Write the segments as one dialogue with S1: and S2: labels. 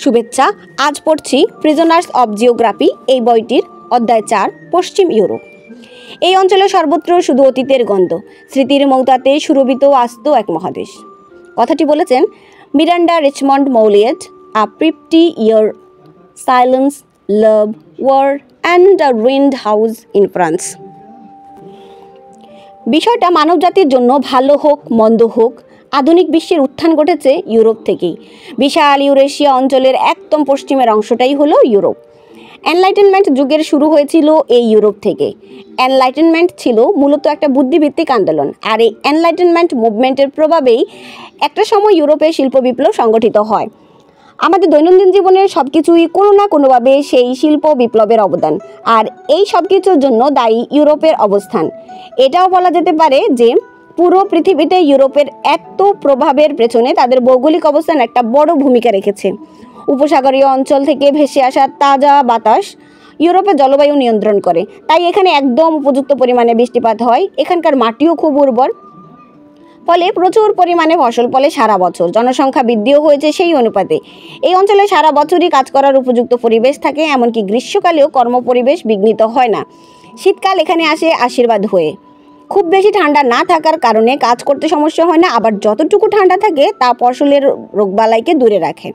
S1: শুভেচ্ছা। আজ পড়ছি প্রিজনার্স অব জিওগ্রাফি এই বইটির অধ্যায় 4 পশ্চিম ইউরোপ। এই অঞ্চলে সর্বত্র শুধু অতীতের গন্ধ, স্মৃতির মৌতাতে সুরভিত আস্ত এক মহাদেশ। কথাটি বলেছেন Miranda Richmond মৌলিয়েট। A 50 year silence, love, war and a ruined house in France। বিষয়টা মানবজাতির জন্য ভালো হোক মন্দ হোক, আধুনিক বিশ্বের উত্থান ঘটেছে ইউরোপ থেকেই। বিশাল ইউরেশিয়া অঞ্চলের একদম পশ্চিমের অংশটাই হলো ইউরোপ। এনলাইটেনমেন্ট যুগের শুরু হয়েছিল এই ইউরোপ থেকে। এনলাইটেনমেন্ট ছিল মূলত একটা বুদ্ধিভিত্তিক আন্দোলন, আর এই এনলাইটেনমেন্ট মুভমেন্টের প্রভাবেই একটা সময় ইউরোপে শিল্প বিপ্লব সংগঠিত হয়। আমাদের দৈনন্দিন জীবনের সব কিছুই কোনো না কোনোভাবে সেই শিল্প বিপ্লবের অবদান, আর এই সব কিছুর জন্য দায়ী ইউরোপের অবস্থান। এটাও বলা যেতে পারে যে পুরো পৃথিবীতে ইউরোপের এত প্রভাবের পেছনে তাদের ভৌগোলিক অবস্থান একটা বড় ভূমিকা রেখেছে। উপসাগরীয় অঞ্চল থেকে ভেসে আসা তাজা বাতাস ইউরোপের জলবায়ু নিয়ন্ত্রণ করে, তাই এখানে একদম উপযুক্ত পরিমাণে বৃষ্টিপাত হয়। এখানকার মাটিও খুব উর্বর, ফলে প্রচুর পরিমাণে ফসল ফলে সারা বছর। জনসংখ্যা বৃদ্ধিও হয়েছে সেই অনুপাতে। এই অঞ্চলে সারা বছরই কাজ করার উপযুক্ত পরিবেশ থাকে, এমনকি গ্রীষ্মকালেও কর্মপরিবেশ বিঘ্নিত হয় না। শীতকাল এখানে আসে আশীর্বাদ হয়ে। খুব বেশি ঠান্ডা না থাকার কারণে কাজ করতে সমস্যা হয় না, আবার যতটুকু ঠান্ডা থাকে তা ফসলের রোগবালাইকে দূরে রাখে।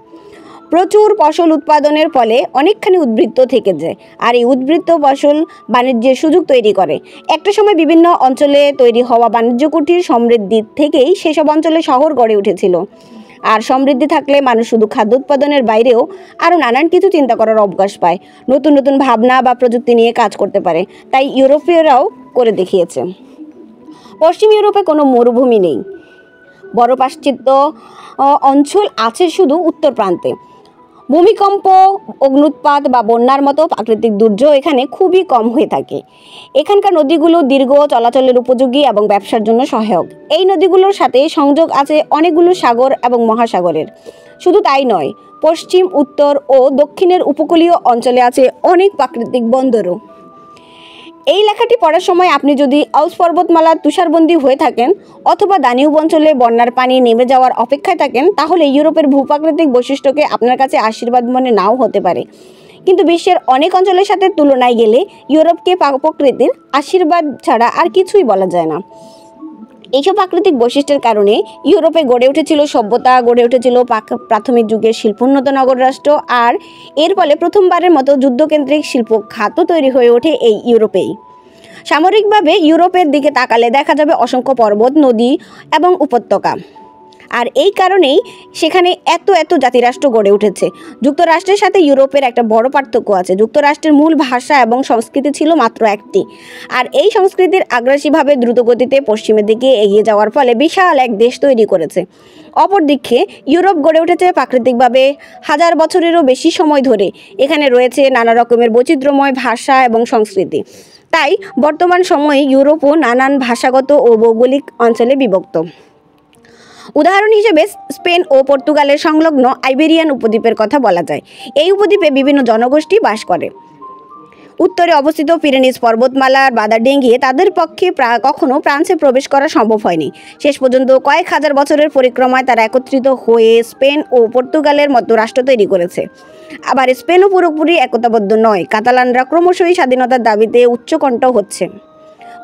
S1: প্রচুর ফসল উৎপাদনের ফলে অনেকখানি উদ্বৃত্ত থেকে যায়, আর এই উদ্বৃত্ত ফসল বাণিজ্যের সুযোগ তৈরি করে। একটা সময় বিভিন্ন অঞ্চলে তৈরি হওয়া বাণিজ্য কুটির সমৃদ্ধির থেকেই সেসব অঞ্চলে শহর গড়ে উঠেছিল। আর সমৃদ্ধি থাকলে মানুষ শুধু খাদ্য উৎপাদনের বাইরেও আরও নানান কিছু চিন্তা করার অবকাশ পায়, নতুন নতুন ভাবনা বা প্রযুক্তি নিয়ে কাজ করতে পারে। তাই ইউরোপীয়রাও করে দেখিয়েছে। পশ্চিম ইউরোপে কোনো মরুভূমি নেই, বরফাচ্ছাদিত অঞ্চল আছে শুধু উত্তর প্রান্তে। ভূমিকম্প, অগ্ন্যুৎপাত বা বন্যার মতো প্রাকৃতিক দুর্যোগ এখানে খুবই কম হয়ে থাকে। এখানকার নদীগুলো দীর্ঘ চলাচলের উপযোগী এবং ব্যবসার জন্য সহায়ক। এই নদীগুলোর সাথে সংযোগ আছে অনেকগুলো সাগর এবং মহাসাগরের। শুধু তাই নয়, পশ্চিম, উত্তর ও দক্ষিণের উপকূলীয় অঞ্চলে আছে অনেক প্রাকৃতিক বন্দরও। এই লেখাটি পড়ার সময় আপনি যদি আল্পস পর্বতমালার তুষারবন্দী হয়ে থাকেন অথবা দানিউব অঞ্চলে বন্যার পানি নেমে যাওয়ার অপেক্ষায় থাকেন, তাহলে ইউরোপের ভূপ্রাকৃতিক বৈশিষ্ট্যকে আপনার কাছে আশীর্বাদ মনে নাও হতে পারে। কিন্তু বিশ্বের অনেক অঞ্চলের সাথে তুলনায় গেলে ইউরোপকে প্রকৃতির আশীর্বাদ ছাড়া আর কিছুই বলা যায় না। এইসব প্রাকৃতিক বৈশিষ্ট্যের কারণে ইউরোপে গড়ে উঠেছিল সভ্যতা, গড়ে উঠেছিল প্রাথমিক যুগের শিল্পোন্নত নগর রাষ্ট্র, আর এর ফলে প্রথমবারের মতো যুদ্ধকেন্দ্রিক শিল্প খাতও তৈরি হয়ে ওঠে এই ইউরোপেই। সামরিকভাবে ইউরোপের দিকে তাকালে দেখা যাবে অসংখ্য পর্বত, নদী এবং উপত্যকা, আর এই কারণেই সেখানে এত এত জাতিরাষ্ট্র গড়ে উঠেছে। যুক্তরাষ্ট্রের সাথে ইউরোপের একটা বড় পার্থক্য আছে। যুক্তরাষ্ট্রের মূল ভাষা এবং সংস্কৃতি ছিল মাত্র একটি, আর এই সংস্কৃতির আগ্রাসীভাবে দ্রুতগতিতে পশ্চিমের দিকে এগিয়ে যাওয়ার ফলে বিশাল এক দেশ তৈরি করেছে। অপরদিকে ইউরোপ গড়ে উঠেছে প্রাকৃতিকভাবে হাজার বছরেরও বেশি সময় ধরে। এখানে রয়েছে নানা রকমের বৈচিত্র্যময় ভাষা এবং সংস্কৃতি। তাই বর্তমান সময়ে ইউরোপও নানান ভাষাগত ও ভৌগোলিক অঞ্চলে বিভক্ত। উদাহরণ হিসেবে স্পেন ও পর্তুগালের সংলগ্ন আইবেরিয়ান উপদ্বীপের কথা বলা যায়। এই উপদ্বীপে বিভিন্ন জনগোষ্ঠী বাস করে। উত্তরে অবস্থিত পিরেনিস পর্বতমালার বাধা ডিঙিয়ে তাদের পক্ষে কখনো ফ্রান্সে প্রবেশ করা সম্ভব হয়নি। শেষ পর্যন্ত কয়েক হাজার বছরের পরিক্রমায় তারা একত্রিত হয়ে স্পেন ও পর্তুগালের মতো রাষ্ট্র তৈরি করেছে। আবার স্পেনও পুরোপুরি একতাবদ্ধ নয়। কাতালানরা ক্রমশই স্বাধীনতার দাবিতে উচ্চকণ্ঠ হচ্ছে।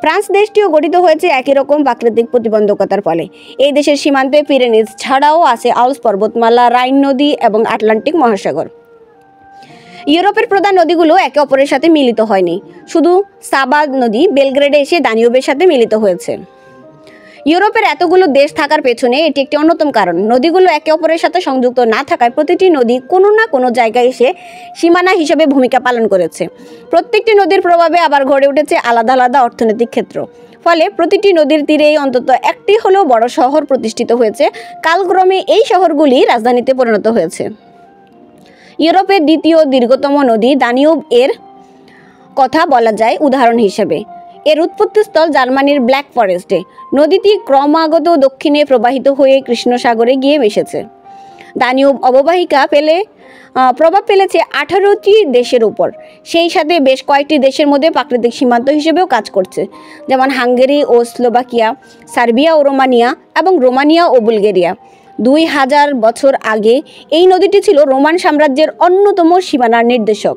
S1: ফ্রান্স দেশটিও গঠিত হয়েছে একই রকম প্রাকৃতিক প্রতিবন্ধকতার ফলে। এই দেশের সীমান্তে পিরেনিস ছাড়াও আছে আল্পস পর্বতমালা, রাইন নদী এবং আটলান্টিক মহাসাগর। ইউরোপের প্রধান নদীগুলো একে অপরের সাথে মিলিত হয়নি, শুধু সাবা নদী বেলগ্রেডে এসে দানিউবের সাথে মিলিত হয়েছে। ইউরোপের এতগুলো দেশ থাকার পেছনে এটি একটি অন্যতম কারণ। নদীগুলো একে অপরের সাথে সংযুক্ত না থাকায় প্রতিটি নদী কোনো না কোনো জায়গায় এসে সীমানা হিসেবে ভূমিকা পালন করেছে। প্রত্যেকটি নদীর প্রভাবে আবার গড়ে উঠেছে আলাদা আলাদা অর্থনৈতিক ক্ষেত্র। ফলে প্রতিটি নদীর তীরেই অন্তত একটি হলেও বড় শহর প্রতিষ্ঠিত হয়েছে। কালক্রমে এই শহরগুলি রাজধানীতে পরিণত হয়েছে। ইউরোপের দ্বিতীয় দীর্ঘতম নদী দানিউব এর কথা বলা যায় উদাহরণ হিসেবে। এর উৎপত্তিস্থল জার্মানির ব্ল্যাক ফরেস্টে। নদীটি ক্রমাগত দক্ষিণে প্রবাহিত হয়ে কৃষ্ণ সাগরে গিয়ে মিশেছে। দানিউব অববাহিকা প্রভাব ফেলেছে 18টি দেশের উপর। সেই সাথে বেশ কয়েকটি দেশের মধ্যে প্রাকৃতিক সীমান্ত হিসেবেও কাজ করছে, যেমন হাঙ্গেরি ও স্লোভাকিয়া, সার্বিয়া ও রোমানিয়া এবং রোমানিয়া ও বুলগেরিয়া। 2000 বছর আগে এই নদীটি ছিল রোমান সাম্রাজ্যের অন্যতম সীমানার নির্দেশক।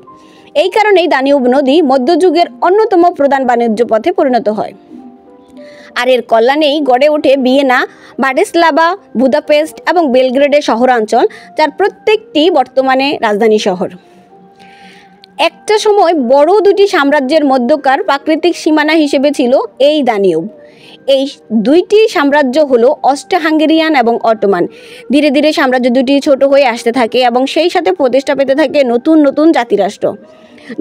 S1: এই কারণেই দানিউব নদী মধ্যযুগের অন্যতম প্রধান বাণিজ্য পথে পরিণত হয়। আর এর কল্যাণেই গড়ে ওঠে ভিয়েনা, ব্রাটিস্লাভা, বুদাপেস্ট এবং বেলগ্রেডের শহরাঞ্চল, যার প্রত্যেকটি বর্তমানে রাজধানী শহর। একটা সময় বড় দুটি সাম্রাজ্যের মধ্যকার প্রাকৃতিক সীমানা হিসেবে ছিল এই দানিউব। এই দুইটি সাম্রাজ্য হলো অস্ট্রো হাঙ্গেরিয়ান এবং অটোমান। ধীরে ধীরে সাম্রাজ্য দুটি ছোট হয়ে আসতে থাকে এবং সেই সাথে প্রতিষ্ঠা পেতে থাকে নতুন নতুন জাতিরাষ্ট্র।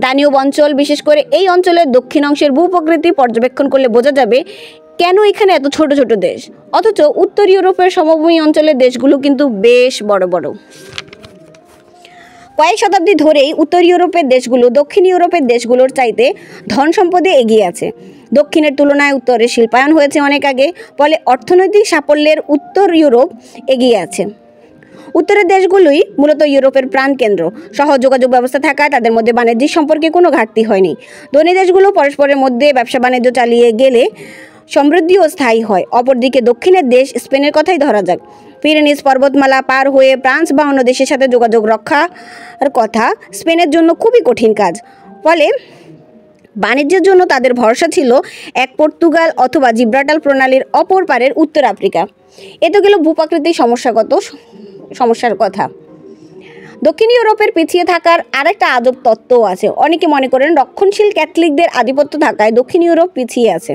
S1: দানিউব অঞ্চল, বিশেষ করে এই অঞ্চলের দক্ষিণ অংশের ভূপ্রকৃতি পর্যবেক্ষণ করলে বোঝা যাবে কেন এখানে এত ছোট ছোট দেশ, অথচ উত্তর ইউরোপের সমভূমি অঞ্চলের দেশগুলো কিন্তু বেশ বড় বড়। কয়েক শতাব্দী ধরেই উত্তর ইউরোপের দেশগুলো দক্ষিণ ইউরোপের দেশগুলোর চাইতে ধন সম্পদে এগিয়ে আছে। দক্ষিণের তুলনায় উত্তরে শিল্পায়ন হয়েছে অনেক আগে, ফলে অর্থনৈতিক সাফল্যের উত্তর ইউরোপ এগিয়ে আছে। উত্তরের দেশগুলোই মূলত ইউরোপের প্রাণকেন্দ্র। সহজ যোগাযোগ ব্যবস্থা থাকায় তাদের মধ্যে বাণিজ্যিক সম্পর্কে কোনো ঘাটতি হয়নি। ধনী দেশগুলো পরস্পরের মধ্যে ব্যবসা বাণিজ্য চালিয়ে গেলে সমৃদ্ধিও স্থায়ী হয়। অপরদিকে দক্ষিণের দেশ স্পেনের কথাই ধরা যাক। পিরেনিস পর্বতমালা পার হয়ে ফ্রান্স বা অন্য দেশের সাথে যোগাযোগ রক্ষার কথা স্পেনের জন্য খুবই কঠিন কাজ। ফলে বাণিজ্যের জন্য তাদের ভরসা ছিল এক পর্তুগাল অথবা জিব্রাল্টার প্রণালীর অপর পারের উত্তর আফ্রিকা। এ তো গেল ভূপ্রাকৃতিক সমস্যার কথা। দক্ষিণ ইউরোপের পিছিয়ে থাকার আরেকটা আজব তত্ত্বও আছে। অনেকে মনে করেন রক্ষণশীল ক্যাথলিকদের আধিপত্য থাকায় দক্ষিণ ইউরোপ পিছিয়ে আছে।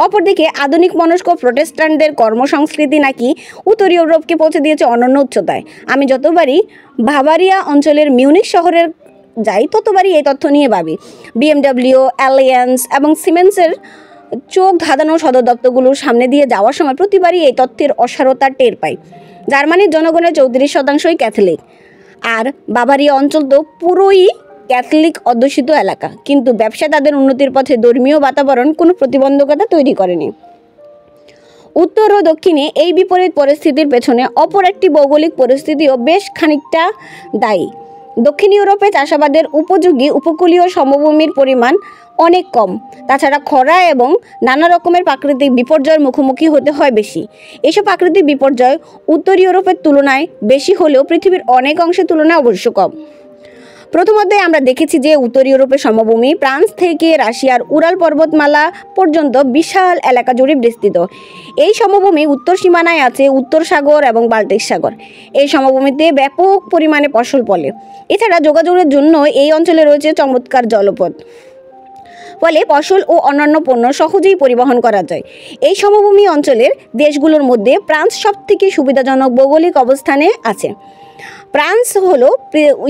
S1: অপরদিকে আধুনিক মনস্ক প্রোটেস্ট্যান্টদের কর্মসংস্কৃতি নাকি উত্তর ইউরোপকে পৌঁছে দিয়েছে অনন্য উচ্চতায়। আমি যতবারই বাভারিয়া অঞ্চলের মিউনিখ শহরের যাই ততবারই এই তথ্য নিয়ে ভাবি। BMW, অ্যালিয়ান্স এবং সিমেন্সের চোখ ধাঁধানো সদর দপ্তরগুলোর সামনে দিয়ে যাওয়ার সময় প্রতিবারই এই তথ্যের অসারতা টের পাই। জার্মানির জনগণের 34% ক্যাথলিক, আর বাভারিয়া অঞ্চল তো পুরোই ক্যাথলিক অধ্যুষিত এলাকা, কিন্তু ব্যবসায় তাদের উন্নতির পথে ধর্মীয় বাতাবরণ কোনো প্রতিবন্ধকতা তৈরি করেনি। উত্তর ও দক্ষিণে এই বিপরীত পরিস্থিতির পেছনে অপর একটি ভৌগোলিক পরিস্থিতিও বেশ খানিকটা দায়ী। দক্ষিণ ইউরোপে চাষাবাদের উপযোগী উপকূলীয় সমভূমির পরিমাণ অনেক কম। তাছাড়া খরা এবং নানা রকমের প্রাকৃতিক বিপর্যয়ের মুখোমুখি হতে হয় বেশি। এসব প্রাকৃতিক বিপর্যয় উত্তর ইউরোপের তুলনায় বেশি হলেও পৃথিবীর অনেক অংশের তুলনায় অবশ্য কম। প্রথমত আমরা দেখেছি যে উত্তর ইউরোপের সমভূমি ফ্রান্স থেকে রাশিয়ার উরাল পর্বতমালা পর্যন্ত বিশাল এলাকা জুড়ে বিস্তৃত। এই সমভূমি উত্তর সীমানায় আছে উত্তর সাগর এবং বাল্টিক সাগর। এই সমভূমিতে ব্যাপক পরিমাণে ফসল ফলে। এছাড়া যোগাযোগের জন্য এই অঞ্চলে রয়েছে চমৎকার জলপথ, ফলে ফসল ও অন্যান্য পণ্য সহজেই পরিবহন করা যায়। এই সমভূমি অঞ্চলের দেশগুলোর মধ্যে ফ্রান্স সবথেকে সুবিধাজনক ভৌগোলিক অবস্থানে আছে। ফ্রান্স হলো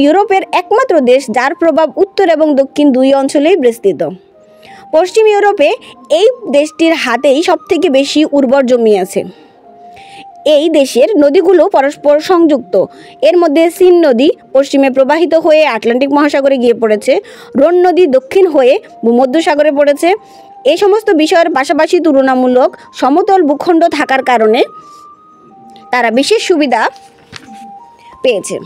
S1: ইউরোপের একমাত্র দেশ যার প্রভাব উত্তর এবং দক্ষিণ দুই অঞ্চলেই বিস্তৃত। পশ্চিম ইউরোপে এই দেশটির হাতেই সবথেকে বেশি উর্বর জমি আছে। এই দেশের নদীগুলো পরস্পর সংযুক্ত। এর মধ্যে সিন নদী পশ্চিমে প্রবাহিত হয়ে আটলান্টিক মহাসাগরে গিয়ে পড়েছে, রোন নদী দক্ষিণ হয়ে ভূমধ্যসাগরে পড়েছে। এই সমস্ত বিষয়ের পাশাপাশি তুলনামূলক সমতল ভূখণ্ড থাকার কারণে তারা বিশেষ সুবিধা পেয়েছে।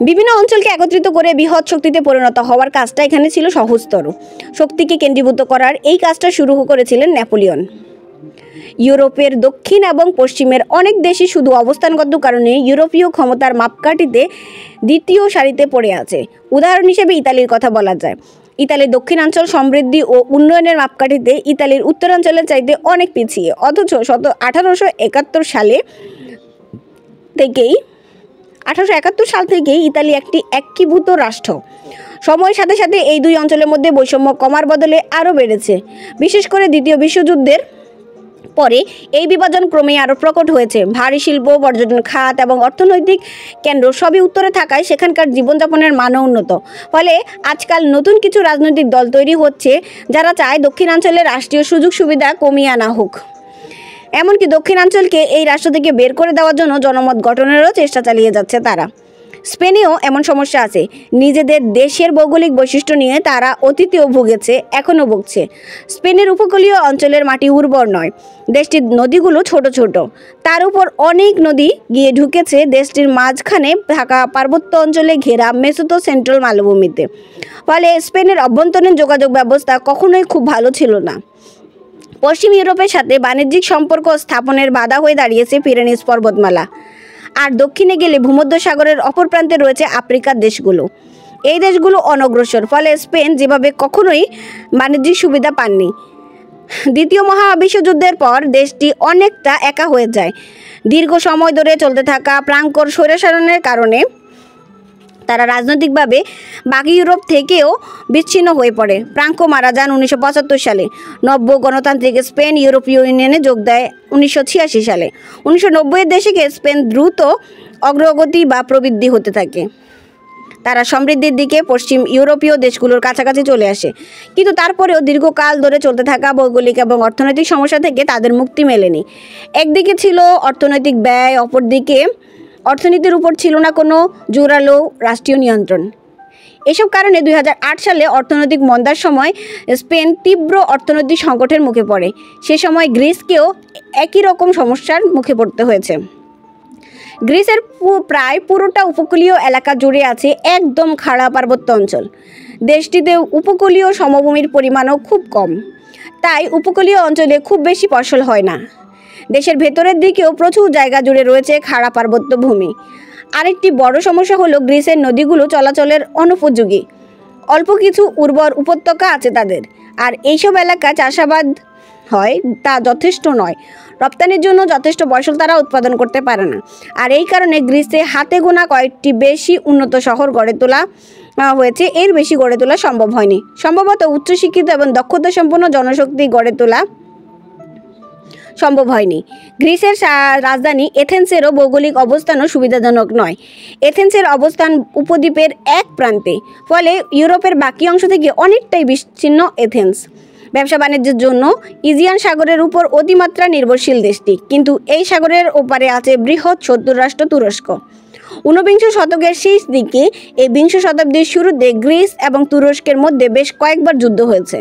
S1: বিভিন্ন অঞ্চলকে একত্রিত করে বৃহৎ শক্তিতে পরিণত হওয়ার কাজটা এখানে ছিল সহজতর। শক্তিকে কেন্দ্রীভূত করার এই কাজটা শুরু করেছিলেন নেপোলিয়ন। ইউরোপের দক্ষিণ এবং পশ্চিমের অনেক দেশই শুধু অবস্থানগত কারণে ইউরোপীয় ক্ষমতার মাপকাঠিতে দ্বিতীয় সারিতে পড়ে আছে। উদাহরণ হিসেবে ইতালির কথা বলা যায়। ইতালির দক্ষিণাঞ্চল সমৃদ্ধি ও উন্নয়নের মাপকাঠিতে ইতালির উত্তরাঞ্চলের চাইতে অনেক পিছিয়ে, অথচ 1871 সাল থেকেই ইতালি একটি একীভূত রাষ্ট্র। সময়ের সাথে সাথে এই দুই অঞ্চলের মধ্যে বৈষম্য কমার বদলে আরও বেড়েছে। বিশেষ করে দ্বিতীয় বিশ্বযুদ্ধের পরে এই বিভাজন ক্রমেই আরও প্রকট হয়েছে। ভারী শিল্প, পর্যটন খাত এবং অর্থনৈতিক কেন্দ্র সবই উত্তরে থাকায় সেখানকার জীবনযাপনের মানও উন্নত। ফলে আজকাল নতুন কিছু রাজনৈতিক দল তৈরি হচ্ছে যারা চায় দক্ষিণাঞ্চলের রাষ্ট্রীয় সুযোগ সুবিধা কমিয়ে আনা হোক। এমনকি দক্ষিণাঞ্চলকে এই রাষ্ট্র থেকে বের করে দেওয়ার জন্য জনমত গঠনেরও চেষ্টা চালিয়ে যাচ্ছে তারা। স্পেনেও এমন সমস্যা আছে। নিজেদের দেশের ভৌগোলিক বৈশিষ্ট্য নিয়ে তারা অতীতেও ভুগেছে, এখনও ভুগছে। স্পেনের উপকূলীয় অঞ্চলের মাটি উর্বর নয়, দেশটির নদীগুলো ছোট ছোট, তার উপর অনেক নদী গিয়ে ঢুকেছে দেশটির মাঝখানে থাকা পার্বত্য অঞ্চলে ঘেরা মেসোতো সেন্ট্রাল মালভূমিতে। ফলে স্পেনের অভ্যন্তরীণ যোগাযোগ ব্যবস্থা কখনোই খুব ভালো ছিল না। পশ্চিম ইউরোপের সাথে বাণিজ্যিক সম্পর্ক স্থাপনের বাধা হয়ে দাঁড়িয়েছে পিরেনিস পর্বতমালা। আর দক্ষিণে গেলে ভূমধ্যসাগরের অপর প্রান্তে রয়েছে আফ্রিকার দেশগুলো। এই দেশগুলো অনগ্রসর, ফলে স্পেন যেভাবে কখনোই বাণিজ্যিক সুবিধা পাননি। দ্বিতীয় মহাবিশ্বযুদ্ধের পর দেশটি অনেকটা একা হয়ে যায়। দীর্ঘ সময় ধরে চলতে থাকা প্রাঙ্কর স্বৈরশাসনের কারণে তারা রাজনৈতিকভাবে বাকি ইউরোপ থেকেও বিচ্ছিন্ন হয়ে পড়ে। ফ্রাঙ্কো মারা যান 1975 সালে। নব্য গণতান্ত্রিক স্পেন ইউরোপীয় ইউনিয়নে যোগ দেয় 1986 সালে। 1990-এর দশকে স্পেন দ্রুত অগ্রগতি বা প্রবৃদ্ধি হতে থাকে। তারা সমৃদ্ধির দিকে পশ্চিম ইউরোপীয় দেশগুলোর কাছাকাছি চলে আসে, কিন্তু তারপরেও দীর্ঘকাল ধরে চলতে থাকা ভৌগোলিক এবং অর্থনৈতিক সমস্যা থেকে তাদের মুক্তি মেলেনি। একদিকে ছিল অর্থনৈতিক ব্যয়, অপরদিকে অর্থনীতির উপর ছিল না কোনো জোরালো রাষ্ট্রীয় নিয়ন্ত্রণ। এসব কারণে 2008 সালে অর্থনৈতিক মন্দার সময় স্পেন তীব্র অর্থনৈতিক সংকটের মুখে পড়ে। সে সময় গ্রিসকেও একই রকম সমস্যার মুখে পড়তে হয়েছে। গ্রিসের প্রায় পুরোটা উপকূলীয় এলাকা জুড়ে আছে একদম খাড়া পার্বত্য অঞ্চল। দেশটিতে উপকূলীয় সমভূমির পরিমাণও খুব কম, তাই উপকূলীয় অঞ্চলে খুব বেশি ফসল হয় না। দেশের ভেতরের দিকেও প্রচুর জায়গা জুড়ে রয়েছে খাড়া পার্বত্য ভূমি। আরেকটি বড় সমস্যা হলো গ্রিসের নদীগুলো চলাচলের অনুপযোগী। অল্প কিছু উর্বর উপত্যকা আছে তাদের, আর এইসব এলাকায় চাষাবাদ হয় তা যথেষ্ট নয়। রপ্তানির জন্য যথেষ্ট ফসল তারা উৎপাদন করতে পারে না। আর এই কারণে গ্রিসে হাতে গোনা কয়েকটি বেশি উন্নত শহর গড়ে তোলা হয়েছে, এর বেশি গড়ে তোলা সম্ভব হয়নি। সম্ভবত উচ্চশিক্ষিত এবং দক্ষতা সম্পন্ন জনশক্তি গড়ে তোলা সম্ভব হয়নি। গ্রিসের রাজধানী এথেন্সেরও ভৌগোলিক অবস্থানও সুবিধাজনক নয়। এথেন্সের অবস্থান উপদ্বীপের এক প্রান্তে, ফলে ইউরোপের বাকি অংশ থেকে অনেকটাই বিচ্ছিন্ন এথেন্স। ব্যবসা বাণিজ্যের জন্য ইজিয়ান সাগরের উপর অতিমাত্রা নির্ভরশীল দেশটি, কিন্তু এই সাগরের ওপারে আছে বৃহৎ শত্রু রাষ্ট্র তুরস্ক। ঊনবিংশ শতকের শেষ দিকে এই বিংশ শতাব্দীর শুরুতে গ্রিস এবং তুরস্কের মধ্যে বেশ কয়েকবার যুদ্ধ হয়েছে।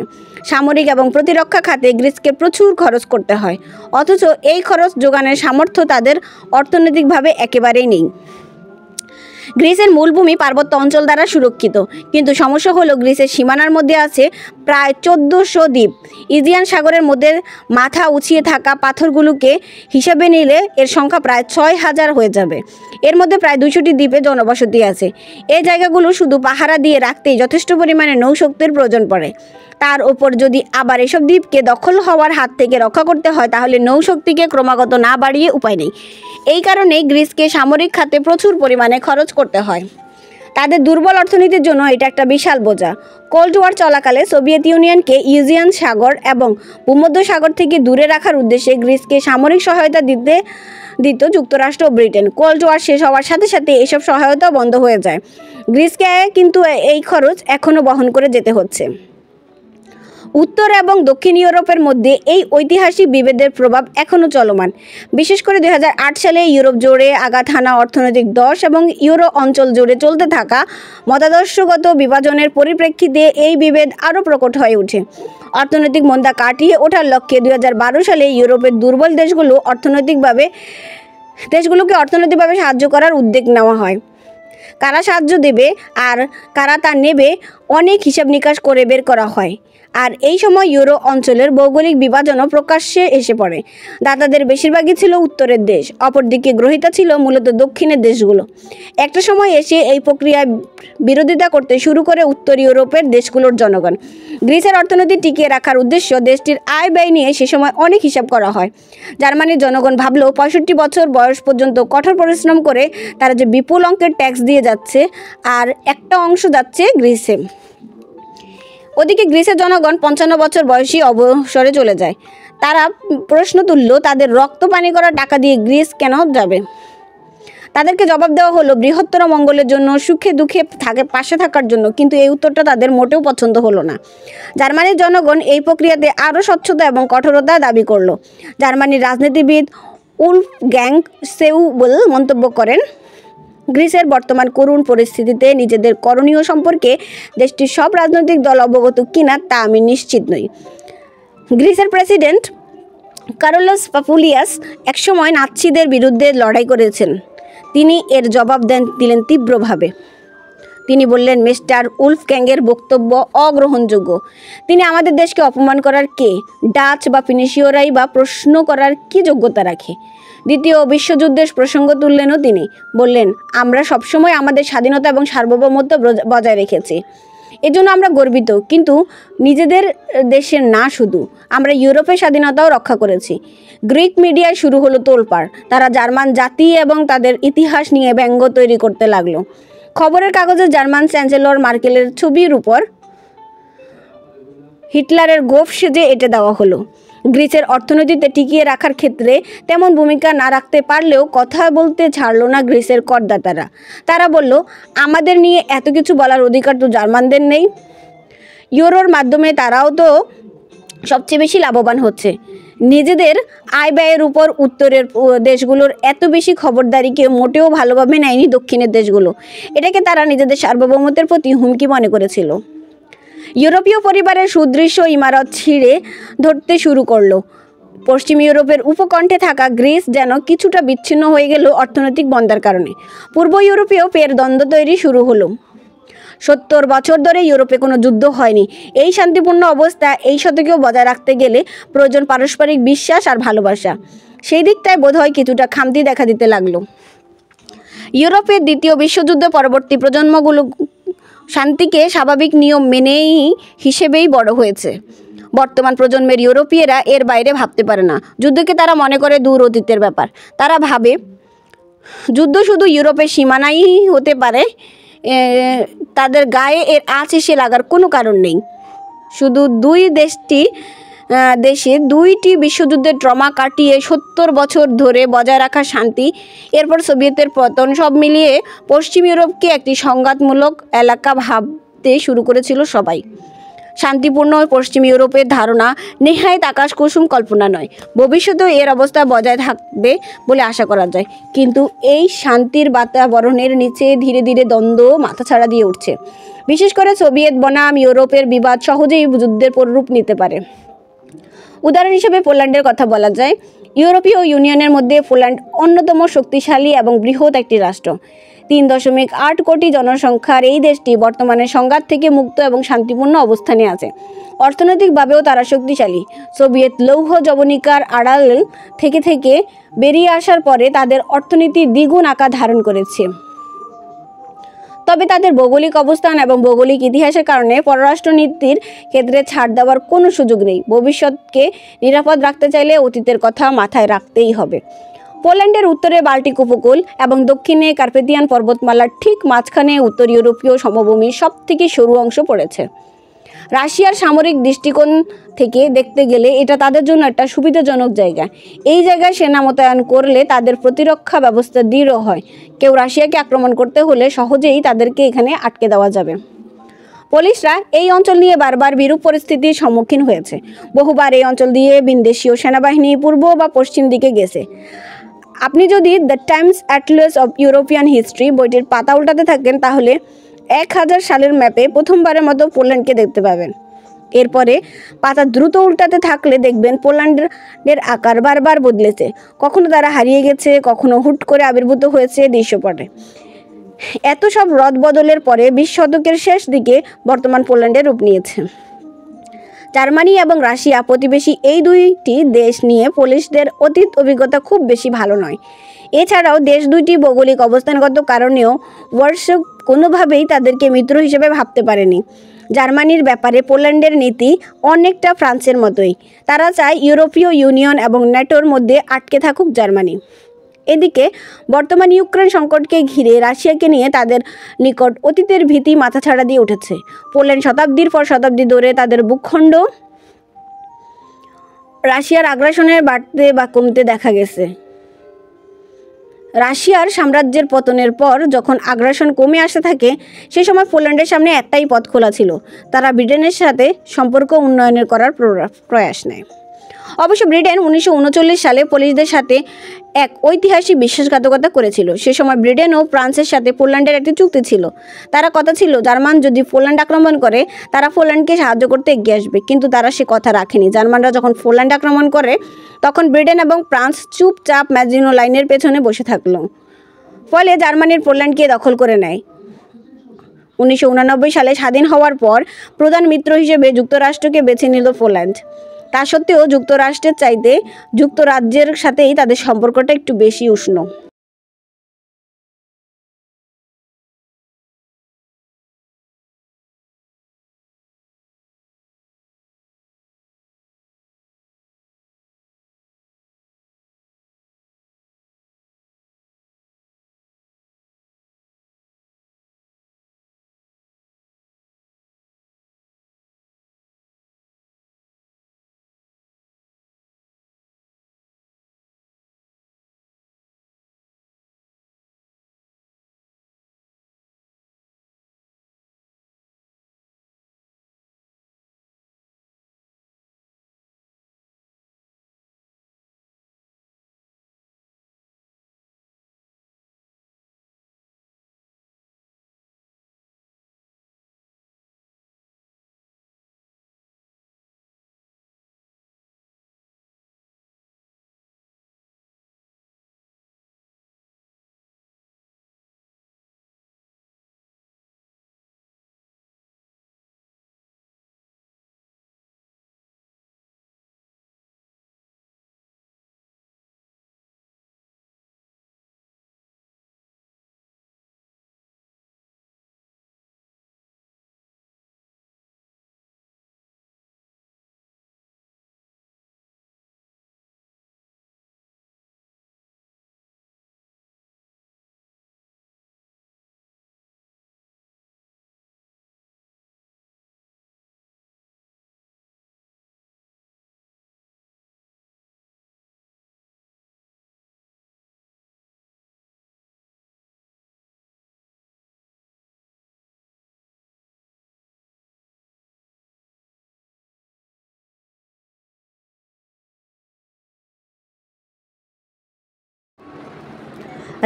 S1: সামরিক এবং প্রতিরক্ষা খাতে গ্রিসকে প্রচুর খরচ করতে হয়, অথচ এই খরচ যোগানের সামর্থ্য তাদের অর্থনৈতিকভাবে একেবারেই নেই। গ্রিসের মূলভূমি পার্বত্য অঞ্চল দ্বারা সুরক্ষিত, কিন্তু সমস্যা হলো গ্রিসের সীমানার মধ্যে আছে প্রায় 1400 দ্বীপ। ইজিয়ান সাগরের মধ্যে মাথা উঁচিয়ে থাকা পাথরগুলোকে হিসাবে নিলে এর সংখ্যা প্রায় 6000 হয়ে যাবে। এর মধ্যে প্রায় 200টি দ্বীপে জনবসতি আছে। এই জায়গাগুলো শুধু পাহারা দিয়ে রাখতেই যথেষ্ট পরিমাণে নৌশক্তির প্রয়োজন পড়ে। তার ওপর যদি আবার এসব দ্বীপকে দখল হওয়ার হাত থেকে রক্ষা করতে হয়, তাহলে নৌশক্তিকে ক্রমাগত না বাড়িয়ে উপায় নেই। এই কারণেই গ্রিসকে সামরিক খাতে প্রচুর পরিমাণে খরচ করতে হয়। তাদের দুর্বল অর্থনীতির জন্য এটা একটা বিশাল বোঝা। কোল্ড ওয়ার চলাকালে সোভিয়েত ইউনিয়নকে ইজিয়ান সাগর এবং ভূমধ্যসাগর থেকে দূরে রাখার উদ্দেশ্যে গ্রিসকে সামরিক সহায়তা দিত যুক্তরাষ্ট্র ও ব্রিটেন। কোল্ড ওয়ার শেষ হওয়ার সাথে সাথে এসব সহায়তা বন্ধ হয়ে যায়। গ্রিসকে কিন্তু এই খরচ এখনও বহন করে যেতে হচ্ছে। উত্তর এবং দক্ষিণ ইউরোপের মধ্যে এই ঐতিহাসিক বিভেদের প্রভাব এখনও চলমান। বিশেষ করে 2008 সালে ইউরোপ জুড়ে আঘাত হানা অর্থনৈতিক দশ এবং ইউরো অঞ্চল জুড়ে চলতে থাকা মতাদর্শগত বিভাজনের পরিপ্রেক্ষিতে এই বিভেদ আরও প্রকট হয়ে ওঠে। অর্থনৈতিক মন্দা কাটিয়ে ওঠার লক্ষ্যে 2012 সালে ইউরোপের দুর্বল দেশগুলোকে অর্থনৈতিকভাবে সাহায্য করার উদ্যোগ নেওয়া হয়। কারা সাহায্য দেবে আর কারা তা নেবে অনেক হিসাব নিকাশ করে বের করা হয়। আর এই সময় ইউরো অঞ্চলের ভৌগোলিক বিভাজনও প্রকাশ্যে এসে পড়ে। দাতাদের বেশিরভাগই ছিল উত্তরের দেশ, অপরদিকে গ্রহীতা ছিল মূলত দক্ষিণের দেশগুলো। একটা সময় এসে এই প্রক্রিয়ায় বিরোধিতা করতে শুরু করে উত্তর ইউরোপের দেশগুলোর জনগণ। গ্রিসের অর্থনীতি টিকিয়ে রাখার উদ্দেশ্য দেশটির আয় ব্যয় নিয়ে সে সময় অনেক হিসাব করা হয়। জার্মানির জনগণ ভাবল 65 বছর বয়স পর্যন্ত কঠোর পরিশ্রম করে তারা যে বিপুল অঙ্কের ট্যাক্স দিয়ে যাচ্ছে, আর একটা অংশ যাচ্ছে গ্রিসে। ওদিকে গ্রিসের জনগণ 55 বছর বয়সী অবসরে চলে যায়। তারা প্রশ্ন তুলল, তাদের রক্ত পানি করা টাকা দিয়ে গ্রিস কেন যাবে? তাদেরকে জবাব দেওয়া হলো বৃহত্তর মঙ্গলের জন্য, সুখে দুঃখে পাশে থাকার জন্য। কিন্তু এই উত্তরটা তাদের মোটেও পছন্দ হলো না। জার্মানির জনগণ এই প্রক্রিয়াতে আরও স্বচ্ছতা এবং কঠোরতা দাবি করলো। জার্মানির রাজনীতিবিদ উলফগ্যাং সেউবল মন্তব্য করেন, গ্রিসের বর্তমান করুণ পরিস্থিতিতে নিজেদের করণীয় সম্পর্কে দেশটির সব রাজনৈতিক দল অবগত কিনা তা আমি নিশ্চিত নই। গ্রিসের প্রেসিডেন্ট কারলোস পাপুলিয়াস একসময় নাৎসিদের বিরুদ্ধে লড়াই করেছেন। তিনি এর জবাব দিলেন তীব্রভাবে। তিনি বললেন, মিস্টার উলফগ্যাংয়ের বক্তব্য অগ্রহণযোগ্য। তিনি আমাদের দেশকে অপমান করার কে? ডাচ বা ফিনিশীয়রাই বা প্রশ্ন করার কি যোগ্যতা রাখে? দ্বিতীয় বিশ্বযুদ্ধের প্রসঙ্গ তুললেনও তিনি। বললেন, আমরা সবসময় আমাদের স্বাধীনতা এবং সার্বভৌমত্ব বজায় রেখেছি। এজন্য আমরা গর্বিত, কিন্তু নিজেদের দেশের না শুধু, আমরা ইউরোপের স্বাধীনতাও রক্ষা করেছি। গ্রিক মিডিয়ায় শুরু হলো তোলপাড়। তারা জার্মান জাতি এবং তাদের ইতিহাস নিয়ে ব্যঙ্গ তৈরি করতে লাগলো। খবরের কাগজে জার্মান চ্যান্সেলর মার্কেলের ছবির উপর হিটলারের গোঁফ সেজে এঁটে দেওয়া হলো। গ্রিসের অর্থনীতিতে টিকিয়ে রাখার ক্ষেত্রে তেমন ভূমিকা না রাখতে পারলেও কথা বলতে ছাড়ল না গ্রিসের করদাতারা। তারা বলল, আমাদের নিয়ে এত কিছু বলার অধিকার তো জার্মানদের নেই। ইউরোর মাধ্যমে তারাও তো সবচেয়ে বেশি লাভবান হচ্ছে। নিজেদের আয় ব্যয়ের উপর উত্তরের দেশগুলোর এত বেশি খবরদারিকে মোটেও ভালোভাবে নেয়নি দক্ষিণের দেশগুলো। এটাকে তারা নিজেদের সার্বভৌমত্বের প্রতি হুমকি মনে করেছিল। ইউরোপীয় পরিবারের সুদৃশ্য ইমারত ছিঁড়ে ধরতে শুরু করলো। পশ্চিম ইউরোপের উপকণ্ঠে থাকা গ্রিস যেন কিছুটা বিচ্ছিন্ন হয়ে গেল অর্থনৈতিক মন্দার কারণে। পূর্ব ইউরোপীয় ফের দ্বন্দ্ব তৈরি শুরু হলো। 70 বছর ধরে ইউরোপে কোনো যুদ্ধ হয়নি। এই শান্তিপূর্ণ অবস্থা এই শতকেও বজায় রাখতে গেলে প্রয়োজন পারস্পরিক বিশ্বাস আর ভালোবাসা। সেই দিকটায় বোধহয় কিছুটা খামতি দেখা দিতে লাগলো। ইউরোপের দ্বিতীয় বিশ্বযুদ্ধ পরবর্তী প্রজন্মগুলো শান্তিকে স্বাভাবিক নিয়ম মেনেই হিসেবেই বড় হয়েছে। বর্তমান প্রজন্মের ইউরোপীয়রা এর বাইরে ভাবতে পারে না। যুদ্ধকে তারা মনে করে দূর অতীতের ব্যাপার। তারা ভাবে যুদ্ধ শুধু ইউরোপের সীমানাই হতে পারে, তাদের গায়ে এর আঁচ এসে লাগার কোনো কারণ নেই। শুধু দেশে দুইটি বিশ্বযুদ্ধের ট্রমা কাটিয়ে 70 বছর ধরে বজায় রাখা শান্তি, এরপর সোভিয়েতের পতন, সব মিলিয়ে পশ্চিম ইউরোপকে একটি সংঘাতমূলক এলাকা ভাবতে শুরু করেছিল সবাই। শান্তিপূর্ণ পশ্চিম ইউরোপের ধারণা নেহায়েত আকাশ কুসুম কল্পনা নয়। ভবিষ্যতেও এর অবস্থা বজায় থাকবে বলে আশা করা যায়। কিন্তু এই শান্তির বাতাবরণের নিচে ধীরে ধীরে দ্বন্দ্ব মাথাছাড়া দিয়ে উঠছে। বিশেষ করে সোভিয়েত বনাম ইউরোপের বিবাদ সহজেই যুদ্ধের রূপ নিতে পারে। উদাহরণ হিসেবে পোল্যান্ডের কথা বলা যায়। ইউরোপীয় ইউনিয়নের মধ্যে পোল্যান্ড অন্যতম শক্তিশালী এবং বৃহৎ একটি রাষ্ট্র। 3.8 কোটি জনসংখ্যার এই দেশটি বর্তমানে সংঘাত থেকে মুক্ত এবং শান্তিপূর্ণ অবস্থানে আছে। অর্থনৈতিকভাবেও তারা শক্তিশালী। সোভিয়েত লৌহ যবনিকার আড়াল থেকে বেরিয়ে আসার পরে তাদের অর্থনীতি দ্বিগুণ আকার ধারণ করেছে। তবে তাদের ভৌগোলিক অবস্থান এবং ভৌগোলিক ইতিহাসের কারণে পররাষ্ট্রনীতির ক্ষেত্রে ছাড় দেওয়ার কোনো সুযোগ নেই। ভবিষ্যৎকে নিরাপদ রাখতে চাইলে অতীতের কথা মাথায় রাখতেই হবে। পোল্যান্ডের উত্তরে বাল্টিক উপকূল এবং দক্ষিণে কার্পেথিয়ান পর্বতমালার ঠিক মাঝখানে উত্তর ইউরোপীয় সমভূমির সবথেকে সরু অংশ পড়েছে। রাশিয়ার সামরিক দৃষ্টিকোণ থেকে দেখতে গেলে এটা তাদের জন্য একটা সুবিধাজনক জায়গা। এই জায়গায় সেনা মোতায়েন করলে তাদের প্রতিরক্ষা ব্যবস্থা দৃঢ় হয়। কেউ রাশিয়াকে আক্রমণ করতে হলে সহজেই তাদেরকে এখানে আটকে দেওয়া যাবে। পুলিশরা এই অঞ্চল নিয়ে বারবার বিরূপ পরিস্থিতির সম্মুখীন হয়েছে। বহুবার এই অঞ্চল দিয়ে বিদেশীয় সেনাবাহিনী পূর্ব বা পশ্চিম দিকে গেছে। আপনি যদি the Times Atlas of European history বইটির পাতা উল্টাতে থাকেন, তাহলে 1000 সালের ম্যাপে প্রথমবারের মতো পোল্যান্ডকে দেখতে পাবেন। এরপরে পাতা দ্রুত উল্টাতে থাকলে দেখবেন পোল্যান্ডের আকার বারবার বদলেছে। কখনো তারা হারিয়ে গেছে, কখনো হুট করে আবির্ভূত হয়েছে দৃশ্যপটে। এত সব রদবদলের পরে 20 শতকের শেষ দিকে বর্তমান পোল্যান্ডের রূপ নিয়েছে। জার্মানি এবং রাশিয়া প্রতিবেশী। এই দুইটি দেশ নিয়ে পুলিশদের অতীত অভিজ্ঞতা খুব বেশি ভালো নয়। এছাড়াও দেশ দুইটি ভৌগোলিক অবস্থানগত কারণেও ওয়ারশো কোনোভাবেই তাদেরকে মিত্র হিসেবে ভাবতে পারেনি। জার্মানির ব্যাপারে পোল্যান্ডের নীতি অনেকটা ফ্রান্সের মতোই। তারা চায় ইউরোপীয় ইউনিয়ন এবং ন্যাটোর মধ্যে আটকে থাকুক জার্মানি। এদিকে বর্তমান ইউক্রেন সংকটকে ঘিরে রাশিয়াকে নিয়ে তাদের নিকট অতীতের ভীতি মাথাছাড়া দিয়ে উঠেছে। পোল্যান্ড শতাব্দীর পর শতাব্দী ধরে তাদের ভূখণ্ড রাশিয়ার আগ্রাসনের বাড়তে বা কমতে দেখা গেছে। রাশিয়ার সাম্রাজ্যের পতনের পর যখন আগ্রাসন কমে আসতে থাকে, সেই সময় পোল্যান্ডের সামনে একটাই পথ খোলা ছিল। তারা ব্রিটেনের সাথে সম্পর্ক উন্নয়নের করার প্রয়াস নেয়। অবশ্য ব্রিটেন 1939 সালে পোলিশদের সাথে এক ঐতিহাসিক বিশ্বাসঘাতকতা করেছিল। সে সময় ব্রিটেন ও ফ্রান্সের সাথে পোল্যান্ডের একটি চুক্তি ছিল। তারা কথা ছিল, জার্মান যদি পোল্যান্ড আক্রমণ করে তারা পোল্যান্ডকে সাহায্য করতে এগিয়ে আসবে। কিন্তু তারা সে কথা রাখেনি। জার্মানরা যখন পোল্যান্ড আক্রমণ করে, তখন ব্রিটেন এবং ফ্রান্স চুপচাপ ম্যাজিনো লাইনের পেছনে বসে থাকলো। ফলে জার্মানির পোল্যান্ডকে দখল করে নেয়। 1989 সালে স্বাধীন হওয়ার পর প্রধান মিত্র হিসেবে যুক্তরাষ্ট্রকে বেছে নিল পোল্যান্ড। তা সত্ত্বেও যুক্তরাষ্ট্রের চাইতে যুক্তরাজ্যের সাথেই তাদের সম্পর্কটা একটু বেশি উষ্ণ।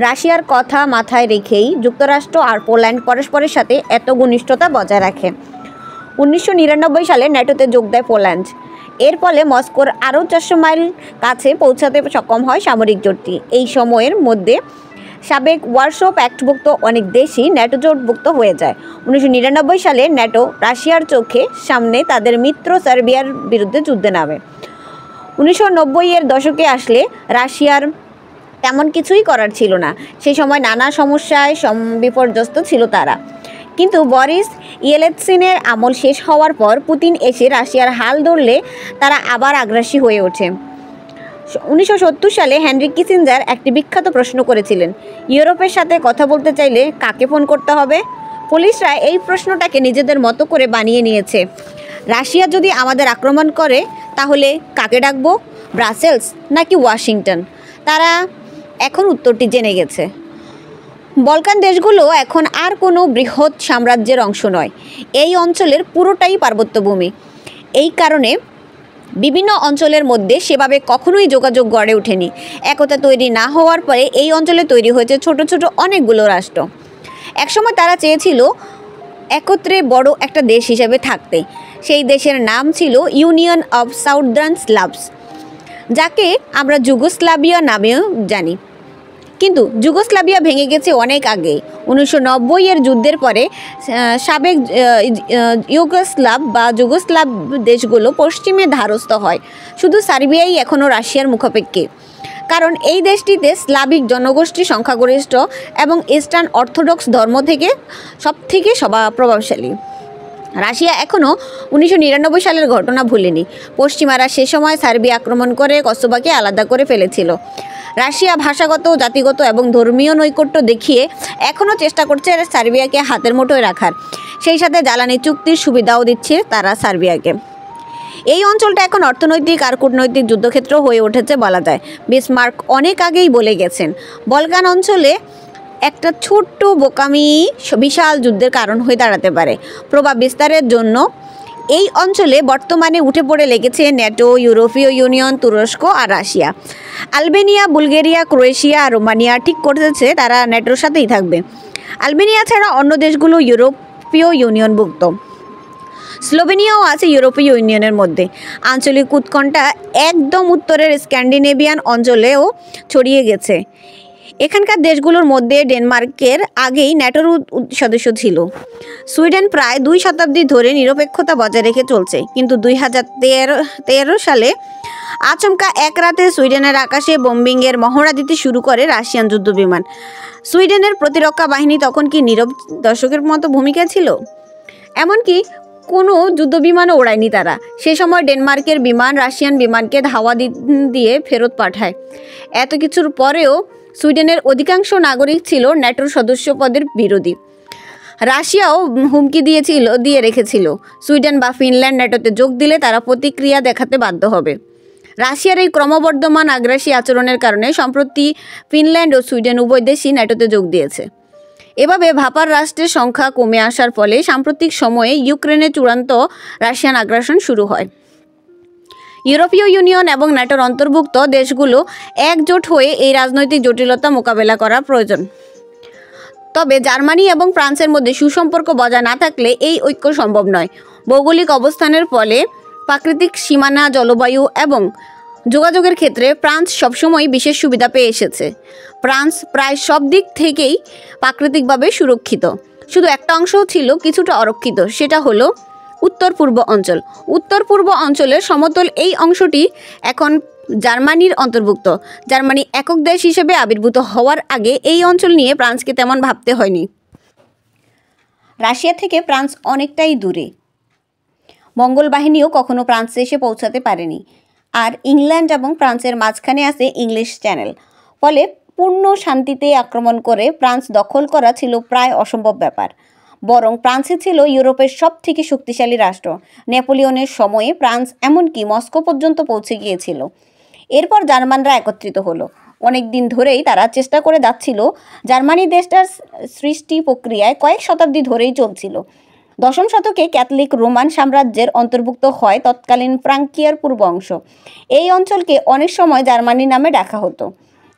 S1: রাশিয়ার কথা মাথায় রেখেই যুক্তরাষ্ট্র আর পোল্যান্ড পরস্পরের সাথে এত ঘনিষ্ঠতা বজায় রাখে। 1999 সালে ন্যাটোতে যোগ দেয় পোল্যান্ড। এর ফলে মস্কোর আরও 400 মাইল কাছে পৌঁছাতে সক্ষম হয় সামরিক জোটটি। এই সময়ের মধ্যে সাবেক ওয়ারশো প্যাক্টভুক্ত অনেক দেশই ন্যাটো জোটভুক্ত হয়ে যায়। 1999 সালে ন্যাটো রাশিয়ার চোখে সামনে তাদের মিত্র সার্বিয়ার বিরুদ্ধে যুদ্ধে নামে। 1990-এর দশকে আসলে রাশিয়ার তেমন কিছুই করার ছিল না। সেই সময় নানা সমস্যায় বিপর্যস্ত ছিল তারা। কিন্তু বরিস ইয়েলৎসিনের আমল শেষ হওয়ার পর পুতিন এসে রাশিয়ার হাল ধরলে তারা আবার আগ্রাসী হয়ে ওঠে। 1970 সালে হেনরি কিসিঞ্জার একটি বিখ্যাত প্রশ্ন করেছিলেন, ইউরোপের সাথে কথা বলতে চাইলে কাকে ফোন করতে হবে? পুলিশরা এই প্রশ্নটাকে নিজেদের মতো করে বানিয়ে নিয়েছে। রাশিয়া যদি আমাদের আক্রমণ করে তাহলে কাকে ডাকবো? ব্রাসেলস নাকি ওয়াশিংটন? তারা এখন উত্তরটি জেনে গেছে। বলকান দেশগুলো এখন আর কোনো বৃহৎ সাম্রাজ্যের অংশ নয়। এই অঞ্চলের পুরোটাই পার্বত্যভূমি। এই কারণে বিভিন্ন অঞ্চলের মধ্যে সেভাবে কখনোই যোগাযোগ গড়ে ওঠেনি। একতা তৈরি না হওয়ার পরে এই অঞ্চলে তৈরি হয়েছে ছোট ছোট অনেকগুলো রাষ্ট্র। একসময় তারা চেয়েছিল একত্রে বড় একটা দেশ হিসেবে থাকতে। সেই দেশের নাম ছিল ইউনিয়ন অফ সাউদার্ন স্লাভস, যাকে আমরা যুগোস্লাভিয়া নামেও জানি। কিন্তু যুগোস্লাভিয়া ভেঙে গেছে অনেক আগে। 1990-এর যুদ্ধের পরে সাবেক ইউগোস্লাভ বা যুগোস্লাভ দেশগুলো পশ্চিমে ধারস্থ হয়। শুধু সার্বিয়াই এখনও রাশিয়ার মুখাপেক্ষী, কারণ এই দেশটিতে স্লাভিক জনগোষ্ঠী সংখ্যাগরিষ্ঠ এবং ইস্টার্ন অর্থোডক্স ধর্ম থেকে সবথেকে প্রভাবশালী। রাশিয়া এখনও 1999 সালের ঘটনা ভুলেনি। পশ্চিমারা সে সময় সার্বিয়া আক্রমণ করে কসোভোকে আলাদা করে ফেলেছিল। রাশিয়া ভাষাগত, জাতিগত এবং ধর্মীয় নৈকট্য দেখিয়ে এখনও চেষ্টা করছে সার্বিয়াকে হাতের মুঠোয় রাখার। সেই সাথে জ্বালানি চুক্তির সুবিধাও দিচ্ছে তারা সার্বিয়াকে। এই অঞ্চলটা এখন অর্থনৈতিক আর কূটনৈতিক যুদ্ধক্ষেত্র হয়ে উঠেছে বলা যায়। বিসমার্ক অনেক আগেই বলে গেছেন, বলকান অঞ্চলে একটা ছোট্ট বোকামি বিশাল যুদ্ধের কারণ হয়ে দাঁড়াতে পারে। প্রভাব বিস্তারের জন্য এই অঞ্চলে বর্তমানে উঠে পড়ে লেগেছে ন্যাটো, ইউরোপীয় ইউনিয়ন, তুরস্ক আর রাশিয়া। আলবেনিয়া, বুলগেরিয়া, ক্রোয়েশিয়া আর রোমানিয়া ঠিক করেছে তারা ন্যাটোর সাথেই থাকবে। আলবেনিয়া ছাড়া অন্য দেশগুলো ইউরোপীয় ইউনিয়নভুক্ত। স্লোভেনিয়াও আছে ইউরোপীয় ইউনিয়নের মধ্যে। আঞ্চলিক উৎকণ্ঠা একদম উত্তরের স্ক্যান্ডিনেভিয়ান অঞ্চলেও ছড়িয়ে গেছে। এখানকার দেশগুলোর মধ্যে ডেনমার্কের আগেই ন্যাটোর সদস্য ছিল। সুইডেন প্রায় 2 শতাব্দী ধরে নিরপেক্ষতা বজায় রেখে চলছে, কিন্তু 2013 সালে আচমকা এক রাতে সুইডেনের আকাশে বোম্বিংয়ের মহড়া দিতে শুরু করে রাশিয়ান যুদ্ধবিমান। সুইডেনের প্রতিরক্ষা বাহিনী তখন কি নীরব দর্শকের মতো ভূমিকা ছিল? এমনকি কোনো যুদ্ধবিমানও ওড়ায়নি তারা। সে সময় ডেনমার্কের বিমান রাশিয়ান বিমানকে ধাওয়া দিয়ে ফেরত পাঠায়। এত কিছুর পরেও সুইডেনের অধিকাংশ নাগরিক ছিল ন্যাটোর সদস্য পদের বিরোধী। রাশিয়াও হুমকি দিয়ে রেখেছিল সুইডেন বা ফিনল্যান্ড ন্যাটোতে যোগ দিলে তারা প্রতিক্রিয়া দেখাতে বাধ্য হবে। রাশিয়ার এই ক্রমবর্ধমান আগ্রাসী আচরণের কারণে সম্প্রতি ফিনল্যান্ড ও সুইডেন উভয় দেশই ন্যাটোতে যোগ দিয়েছে। এভাবে ভাপার রাষ্ট্রের সংখ্যা কমে আসার ফলে সাম্প্রতিক সময়ে ইউক্রেনে চূড়ান্ত রাশিয়ান আগ্রাসন শুরু হয়। ইউরোপীয় ইউনিয়ন এবং ন্যাটোর অন্তর্ভুক্ত দেশগুলো একজোট হয়ে এই রাজনৈতিক জটিলতা মোকাবেলা করা প্রয়োজন। তবে জার্মানি এবং ফ্রান্সের মধ্যে সুসম্পর্ক বজায় না থাকলে এই ঐক্য সম্ভব নয়। ভৌগোলিক অবস্থানের ফলে প্রাকৃতিক সীমানা, জলবায়ু এবং যোগাযোগের ক্ষেত্রে ফ্রান্স সবসময় বিশেষ সুবিধা পেয়ে এসেছে। ফ্রান্স প্রায় সব দিক থেকেই প্রাকৃতিকভাবে সুরক্ষিত। শুধু একটা অংশ ছিল কিছুটা অরক্ষিত, সেটা হলো উত্তর পূর্ব অঞ্চল। উত্তর পূর্ব অঞ্চলের সমতল এই অংশটি এখন জার্মানির অন্তর্ভুক্ত। জার্মানি একক দেশ হিসেবে আবির্ভূত হওয়ার আগে এই অঞ্চল নিয়ে ফ্রান্সকে তেমন ভাবতে হয়নি। রাশিয়া থেকে ফ্রান্স অনেকটাই দূরে। মঙ্গল বাহিনীও কখনো ফ্রান্সে এসে পৌঁছাতে পারেনি। আর ইংল্যান্ড এবং ফ্রান্সের মাঝখানে আছে ইংলিশ চ্যানেল। ফলে পূর্ণ শান্তিতে আক্রমণ করে ফ্রান্স দখল করা ছিল প্রায় অসম্ভব ব্যাপার। বরং ফ্রান্সই ছিল ইউরোপের সবথেকে শক্তিশালী রাষ্ট্র। নেপোলিয়নের সময়ে ফ্রান্স এমনকি মস্কো পর্যন্ত পৌঁছে গিয়েছিল। এরপর জার্মানরা একত্রিত হলো। অনেক দিন ধরেই তারা চেষ্টা করে যাচ্ছিল। জার্মানি দেশটার সৃষ্টি প্রক্রিয়ায় কয়েক শতাব্দী ধরেই চলছিল। 10ম শতকে ক্যাথলিক রোমান সাম্রাজ্যের অন্তর্ভুক্ত হয় তৎকালীন ফ্রাঙ্কিয়ার পূর্ব অংশ। এই অঞ্চলকে অনেক সময় জার্মানি নামে ডাকা হতো,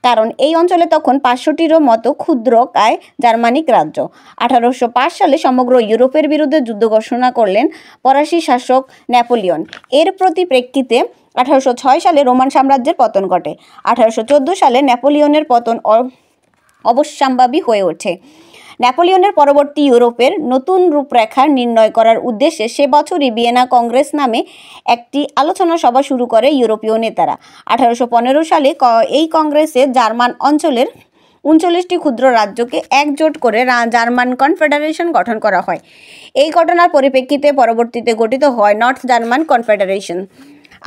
S1: কারণ এই অঞ্চলে তখন 500টিরও মতো ক্ষুদ্রকায় জার্মানিক রাজ্য। 1805 সালে সমগ্র ইউরোপের বিরুদ্ধে যুদ্ধ ঘোষণা করলেন ফরাসি শাসক নেপোলিয়ন। এর পরিপ্রেক্ষিতে 1806 সালে রোমান সাম্রাজ্যের পতন ঘটে। 1814 সালে নেপোলিয়নের পতন অবশ্যম্ভাবী হয়ে ওঠে। নেপোলিয়নের পরবর্তী ইউরোপের নতুন রূপরেখা নির্ণয় করার উদ্দেশ্যে সে বছরই ভিয়েনা কংগ্রেস নামে একটি আলোচনা সভা শুরু করে ইউরোপীয় নেতারা। 1815 সালে এই কংগ্রেসে জার্মান অঞ্চলের 39টি ক্ষুদ্র রাজ্যকে একজোট করে জার্মান কনফেডারেশন গঠন করা হয়। এই ঘটনার পরিপ্রেক্ষিতে পরবর্তীতে গঠিত হয় নর্থ জার্মান কনফেডারেশন।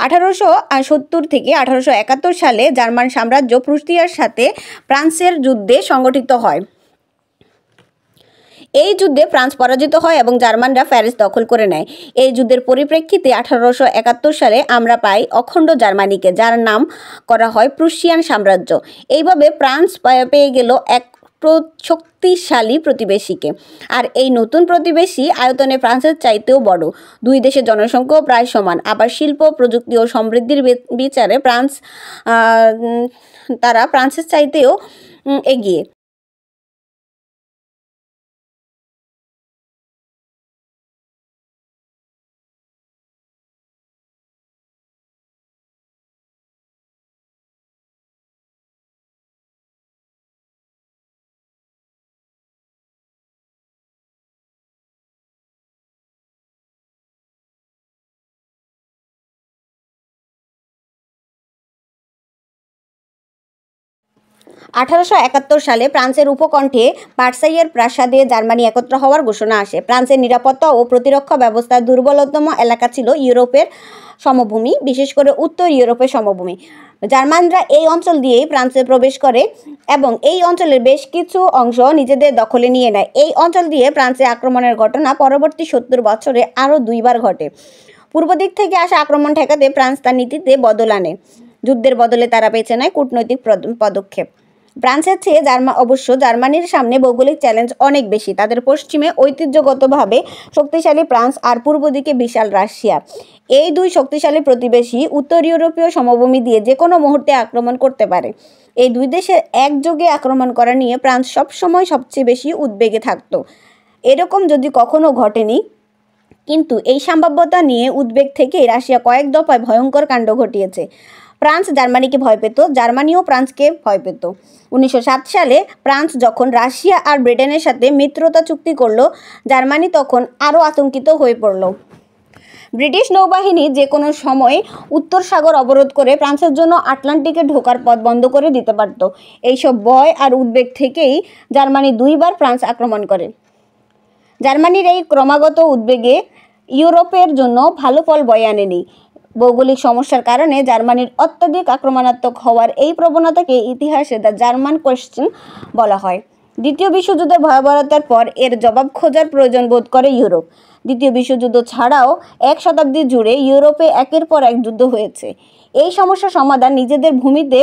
S1: 1870 থেকে 1871 সালে জার্মান সাম্রাজ্য প্রুশিয়ার সাথে ফ্রান্সের যুদ্ধে সংগঠিত হয়। এই যুদ্ধে ফ্রান্স পরাজিত হয় এবং জার্মানরা প্যারিস দখল করে নেয়। এই যুদ্ধের পরিপ্রেক্ষিতে 1871 সালে আমরা পাই অখণ্ড জার্মানিকে, যার নাম করা হয় প্রুশিয়ান সাম্রাজ্য। এইভাবে ফ্রান্স পেয়ে গেল এক শক্তিশালী প্রতিবেশীকে। আর এই নতুন প্রতিবেশী আয়তনে ফ্রান্সের চাইতেও বড়। দুই দেশের জনসংখ্যাও প্রায় সমান। আবার শিল্প, প্রযুক্তি ও সমৃদ্ধির বিচারে তারা ফ্রান্সের চাইতেও এগিয়ে। আঠারোশো 1871 সালে ফ্রান্সের উপকণ্ঠে ভার্সাইয়ের প্রাসাদে জার্মানি একত্র হওয়ার ঘোষণা আসে। ফ্রান্সের নিরাপত্তা ও প্রতিরক্ষা ব্যবস্থার দুর্বলতম এলাকা ছিল ইউরোপের সমভূমি, বিশেষ করে উত্তর ইউরোপের সমভূমি। জার্মানরা এই অঞ্চল দিয়েই ফ্রান্সে প্রবেশ করে এবং এই অঞ্চলের বেশ কিছু অংশ নিজেদের দখলে নিয়ে নেয়। এই অঞ্চল দিয়ে ফ্রান্সে আক্রমণের ঘটনা পরবর্তী 70 বছরে আরও 2 বার ঘটে। পূর্ব দিক থেকে আসা আক্রমণ ঠেকাতে ফ্রান্স তার নীতিতে বদল আনে। যুদ্ধের বদলে তারা বেছে নেয় কূটনৈতিক পদক্ষেপ। ফ্রান্সের চেয়ে অবশ্য জার্মানির সামনে ভৌগোলিক চ্যালেঞ্জ অনেক বেশি। তাদের পশ্চিমে ঐতিহ্যগতভাবে শক্তিশালী ফ্রান্স আর পূর্ব দিকে বিশাল রাশিয়া। এই দুই শক্তিশালী প্রতিবেশী উত্তর ইউরোপীয় সমভূমি দিয়ে যে কোনো মুহূর্তে আক্রমণ করতে পারে। এই দুই দেশের একযোগে আক্রমণ করা নিয়ে ফ্রান্স সবসময় সবচেয়ে বেশি উদ্বেগে থাকত। এরকম যদি কখনো ঘটেনি, কিন্তু এই সম্ভাব্যতা নিয়ে উদ্বেগ থেকে রাশিয়া কয়েক দফায় ভয়ঙ্কর কাণ্ড ঘটিয়েছে। ফ্রান্স জার্মানিকে ভয় পেত, জার্মানিও ফ্রান্সকে ভয় পেত। 1907 সালে ফ্রান্স যখন রাশিয়া আর ব্রিটেনের সাথে মিত্রতা চুক্তি করলো, জার্মানি তখন আরও আতঙ্কিত হয়ে পড়ল। ব্রিটিশ নৌবাহিনী যে কোনো সময় উত্তর সাগর অবরোধ করে ফ্রান্সের জন্য আটলান্টিকে ঢোকার পথ বন্ধ করে দিতে পারত। এইসব ভয় আর উদ্বেগ থেকেই জার্মানি 2 বার ফ্রান্স আক্রমণ করে। জার্মানির এই ক্রমাগত উদ্বেগে ইউরোপের জন্য ভালো ফল বয়ে আনেনি। ভৌগোলিক সমস্যার কারণে জার্মানির অত্যধিক আক্রমণাত্মক হওয়ার এই প্রবণতাকে ইতিহাসে দ্য জার্মান কোয়েশ্চেন বলা হয়। দ্বিতীয় বিশ্বযুদ্ধের ভয়াবহতার পর এর জবাব খোঁজার প্রয়োজন বোধ করে ইউরোপ। দ্বিতীয় বিশ্বযুদ্ধ ছাড়াও 1 শতাব্দী জুড়ে ইউরোপে একের পর এক যুদ্ধ হয়েছে। এই সমস্যার সমাধান নিজেদের ভূমিতে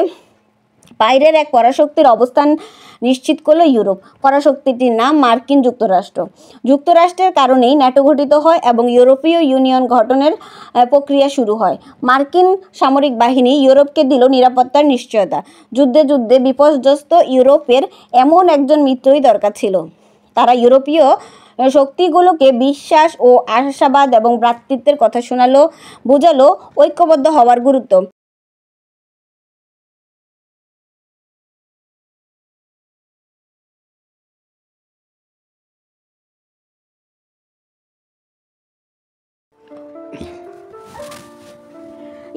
S1: বাইরের এক পরাশক্তির অবস্থান নিশ্চিত করল ইউরোপ। পরাশক্তিটির নাম মার্কিন যুক্তরাষ্ট্র। যুক্তরাষ্ট্রের কারণেই ন্যাটো গঠিত হয় এবং ইউরোপীয় ইউনিয়ন গঠনের প্রক্রিয়া শুরু হয়। মার্কিন সামরিক বাহিনী ইউরোপকে দিল নিরাপত্তার নিশ্চয়তা। যুদ্ধে যুদ্ধে বিপর্যস্ত ইউরোপের এমন একজন মিত্রই দরকার ছিল। তারা ইউরোপীয় শক্তিগুলোকে বিশ্বাস ও আশাবাদ এবং ভ্রাতৃত্বের কথা শোনালো, বোঝালো ঐক্যবদ্ধ হওয়ার গুরুত্ব।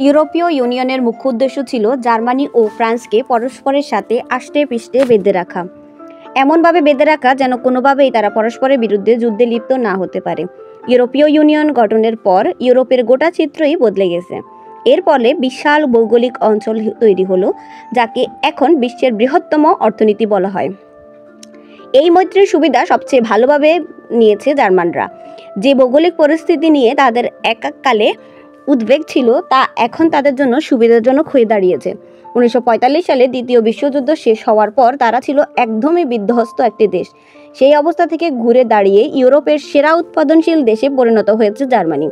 S1: ইউরোপীয় ইউনিয়নের মুখ্য উদ্দেশ্য ছিল জার্মানি ও ফ্রান্সকে পরস্পরের সাথে আষ্টে পৃষ্ঠে বেঁধে রাখা, এমনভাবে বেঁধে রাখা যেন কোনোভাবেই তারা পরস্পরের বিরুদ্ধে যুদ্ধে লিপ্ত না হতে পারে। ইউরোপীয় ইউনিয়ন গঠনের পর ইউরোপের গোটা চিত্রই বদলে গেছে। এর ফলে বিশাল ভৌগোলিক অঞ্চল তৈরি হলো, যাকে এখন বিশ্বের বৃহত্তম অর্থনীতি বলা হয়। এই মৈত্রীর সুবিধা সবচেয়ে ভালোভাবে নিয়েছে জার্মানরা। যে ভৌগোলিক পরিস্থিতি নিয়ে তাদের এককালে উদ্বেগ ছিল, তা এখন তাদের জন্য সুবিধাজনক হয়ে দাঁড়িয়েছে। 1945 সালে দ্বিতীয় বিশ্বযুদ্ধ শেষ হওয়ার পর তারা ছিল একদমই বিধ্বস্ত একটি দেশ। সেই অবস্থা থেকে ঘুরে দাঁড়িয়ে ইউরোপের সেরা উৎপাদনশীল দেশে পরিণত হয়েছে জার্মানি।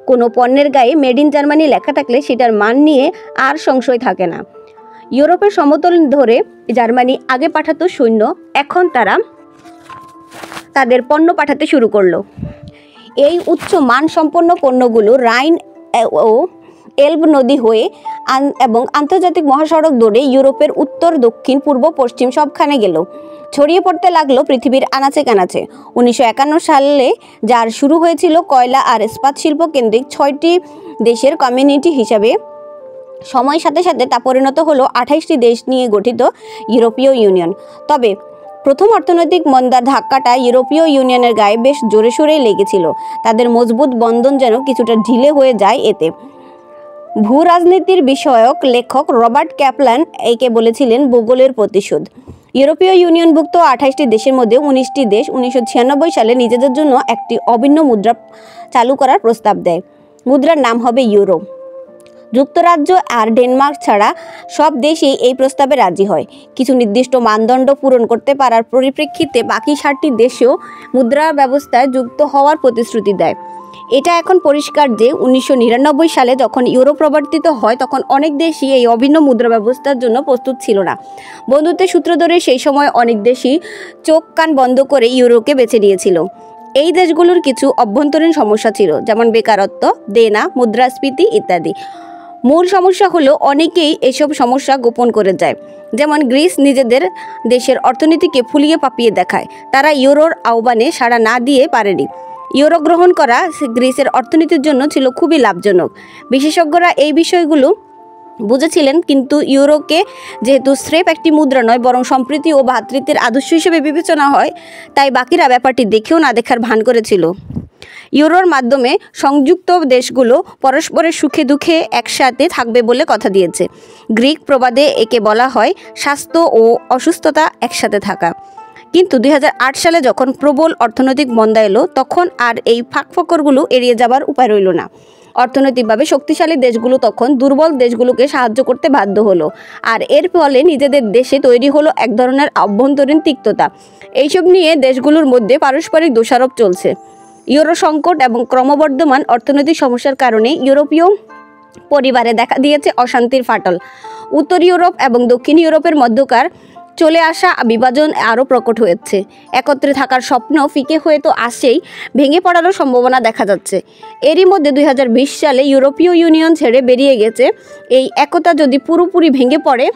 S1: কোনো পণ্যের গায়ে মেড ইন জার্মানি লেখা থাকলে সেটার মান নিয়ে আর সংশয় থাকে না। ইউরোপের সমতল ধরে জার্মানি আগে পাঠাতো সৈন্য, এখন তারা তাদের পণ্য পাঠাতে শুরু করলো। এই উচ্চ মানসম্পন্ন পণ্যগুলো রাইন ও এলব নদী হয়ে এবং আন্তর্জাতিক মহাসড়ক ধরে ইউরোপের উত্তর, দক্ষিণ, পূর্ব, পশ্চিম সবখানে গেল, ছড়িয়ে পড়তে লাগলো পৃথিবীর আনাচে কানাচে। 1951 সালে যার শুরু হয়েছিল কয়লা আর ইস্পাত শিল্প কেন্দ্রিক 6টি দেশের কমিউনিটি হিসাবে, সময়ের সাথে সাথে তা পরিণত হলো 28টি দেশ নিয়ে গঠিত ইউরোপীয় ইউনিয়ন। তবে প্রথম অর্থনৈতিক মন্দার ধাক্কাটা ইউরোপীয় ইউনিয়নের গায়ে বেশ জোরে সোরেই লেগেছিল। তাদের মজবুত বন্ধন যেন কিছুটা ঢিলে হয়ে যায় এতে। ভূ রাজনীতির বিষয়ক লেখক রবার্ট ক্যাপলান একে বলেছিলেন ভূগোলের প্রতিশোধ। ইউরোপীয় ইউনিয়নভুক্ত 28টি দেশের মধ্যে 19টি দেশ 1996 সালে নিজেদের জন্য একটি অভিন্ন মুদ্রা চালু করার প্রস্তাব দেয়। মুদ্রার নাম হবে ইউরো। যুক্তরাজ্য আর ডেনমার্ক ছাড়া সব দেশই এই প্রস্তাবে রাজি হয়। কিছু নির্দিষ্ট মানদণ্ড পূরণ করতে পারার পরিপ্রেক্ষিতে বাকি 7টি দেশও মুদ্রা ব্যবস্থায় যুক্ত হওয়ার প্রতিশ্রুতি দেয়। এটা এখন পরিষ্কার যে 1999 সালে যখন ইউরো প্রবর্তিত হয়, তখন অনেক দেশই এই অভিন্ন মুদ্রা ব্যবস্থার জন্য প্রস্তুত ছিল না। বন্ধুত্বের সূত্র ধরে সেই সময় অনেক দেশই চোখ কান বন্ধ করে ইউরোকে বেছে নিয়েছিল। এই দেশগুলোর কিছু অভ্যন্তরীণ সমস্যা ছিল, যেমন বেকারত্ব, দেনা, মুদ্রাস্ফীতি ইত্যাদি। মূল সমস্যা হলো অনেকেই এসব সমস্যা গোপন করে যায়। যেমন গ্রিস নিজেদের দেশের অর্থনীতিকে ফুলিয়ে পাপিয়ে দেখায়। তারা ইউরোর আহ্বানে সাড়া না দিয়ে পারেনি। ইউরো গ্রহণ করা গ্রিসের অর্থনীতির জন্য ছিল খুবই লাভজনক। বিশেষজ্ঞরা এই বিষয়গুলো বুঝেছিলেন, কিন্তু ইউরোকে যেহেতু স্রেফ একটি মুদ্রা নয়, বরং সম্প্রীতি ও ভ্রাতৃত্বের আদর্শ হিসেবে বিবেচনা হয়, তাই বাকিরা ব্যাপারটি দেখেও না দেখার ভান করেছিল। ইউরোর মাধ্যমে সংযুক্ত দেশগুলো পরস্পরের সুখে দুঃখে একসাথে থাকবে বলে কথা দিয়েছে। গ্রিক প্রবাদে একে বলা হয় স্বাস্থ্য ও অসুস্থতা একসাথে থাকা। কিন্তু 2008 সালে যখন প্রবল অর্থনৈতিক মন্দা এলো, তখন আর এই ফাঁকফোকরগুলো এড়িয়ে যাবার উপায় রইল না। অর্থনৈতিকভাবে শক্তিশালী দেশগুলো তখন দুর্বল দেশগুলোকে সাহায্য করতে বাধ্য হলো, আর এর ফলে নিজেদের দেশে তৈরি হলো এক ধরনের আভ্যন্তরীণ তিক্ততা। এইসব নিয়ে দেশগুলোর মধ্যে পারস্পরিক দোষারোপ চলছে। ইউরো সংকট এবং ক্রমবর্ধমান অর্থনৈতিক সমস্যার কারণে ইউরোপীয় পরিবারে দেখা দিয়েছে অশান্তির ফাটল। উত্তর ইউরোপ এবং দক্ষিণ ইউরোপের মধ্যকার চলে আসা বিভাজন আরও প্রকট হয়েছে। একত্রে থাকার স্বপ্ন ফিকে হয়ে তো আসেই, ভেঙে পড়ারও সম্ভাবনা দেখা যাচ্ছে। এরই মধ্যে 2020 সালে ইউরোপীয় ইউনিয়ন ছেড়ে বেরিয়ে গেছে। এই একতা যদি পুরোপুরি ভেঙে পড়ে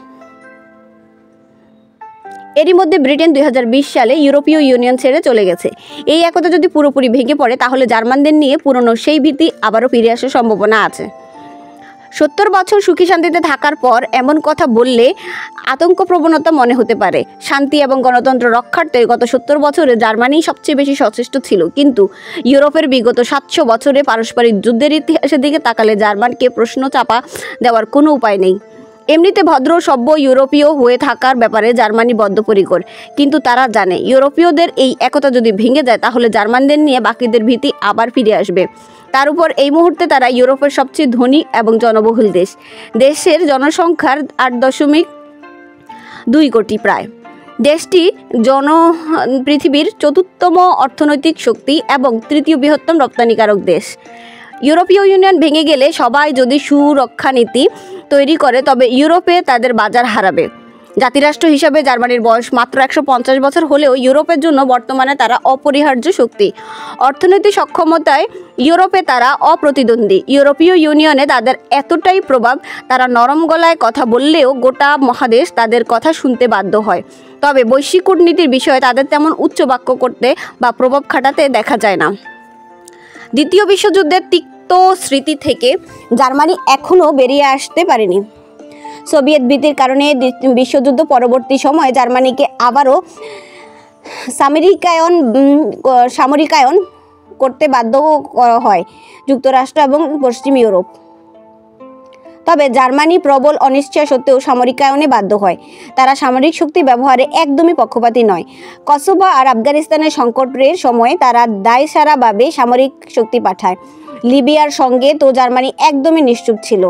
S1: এরই মধ্যে ব্রিটেন 2020 সালে ইউরোপীয় ইউনিয়ন ছেড়ে চলে গেছে। এই একতা যদি পুরোপুরি ভেঙে পড়ে তাহলে জার্মানদের নিয়ে পুরনো সেই ভীতি আবারও ফিরে আসার সম্ভাবনা আছে। 70 বছর সুখী শান্তিতে থাকার পর এমন কথা বললে আতঙ্ক প্রবণতা মনে হতে পারে। শান্তি এবং গণতন্ত্র রক্ষার্থে গত 70 বছরে জার্মানি সবচেয়ে বেশি সচেষ্ট ছিল, কিন্তু ইউরোপের বিগত 700 বছরে পারস্পরিক যুদ্ধের ইতিহাসের দিকে তাকালে জার্মানকে প্রশ্ন চাপা দেওয়ার কোনো উপায় নেই। এমনিতে ভদ্র সভ্য ইউরোপীয় হয়ে থাকার ব্যাপারে জার্মানি বদ্ধপরিকর, কিন্তু তারা জানে ইউরোপীয়দের এই একতা যদি ভেঙে যায় তাহলে জার্মানদের নিয়ে বাকিদের ভীতি আবার ফিরে আসবে। তার উপর এই মুহূর্তে তারা ইউরোপের সবচেয়ে ধনী এবং জনবহুল দেশ। দেশের জনসংখ্যার 8.2 কোটি প্রায়। দেশটি পৃথিবীর 4র্থতম অর্থনৈতিক শক্তি এবং 3য় বৃহত্তম রপ্তানিকারক দেশ। ইউরোপীয় ইউনিয়ন ভেঙে গেলে সবাই যদি সুরক্ষা নীতি তৈরি করে তবে ইউরোপে তাদের বাজার হারাবে। জাতিরাষ্ট্র হিসাবে জার্মানির বয়স মাত্র 150 বছর হলেও ইউরোপের জন্য বর্তমানে তারা অপরিহার্য শক্তি। অর্থনৈতিক সক্ষমতায় ইউরোপে তারা অপ্রতিদ্বন্দ্বী। ইউরোপীয় ইউনিয়নে তাদের এতটাই প্রভাব, তারা নরম গলায় কথা বললেও গোটা মহাদেশ তাদের কথা শুনতে বাধ্য হয়। তবে বৈশ্বিক কূটনীতির বিষয়ে তাদের তেমন উচ্চ বাক্য করতে বা প্রভাব খাটাতে দেখা যায় না। দ্বিতীয় বিশ্বযুদ্ধের তিক্ত স্মৃতি থেকে জার্মানি এখনও বেরিয়ে আসতে পারেনি। সোভিয়েত ভীতির কারণে বিশ্বযুদ্ধ পরবর্তী সময়ে জার্মানিকে আবারও সামরিকায়ন করতে বাধ্য হয় যুক্তরাষ্ট্র এবং পশ্চিম ইউরোপ। তবে জার্মানি প্রবল অনিশ্চয় সত্ত্বেও সামরিকায়নে বাধ্য হয়। তারা সামরিক শক্তি ব্যবহারে একদমই পক্ষপাতী নয়। কসোভো আর আফগানিস্তানের সংকটের সময় তারা দায়সারাভাবে সামরিক শক্তি পাঠায়। লিবিয়ার সঙ্গে তো জার্মানি একদমই নিশ্চুপ ছিল।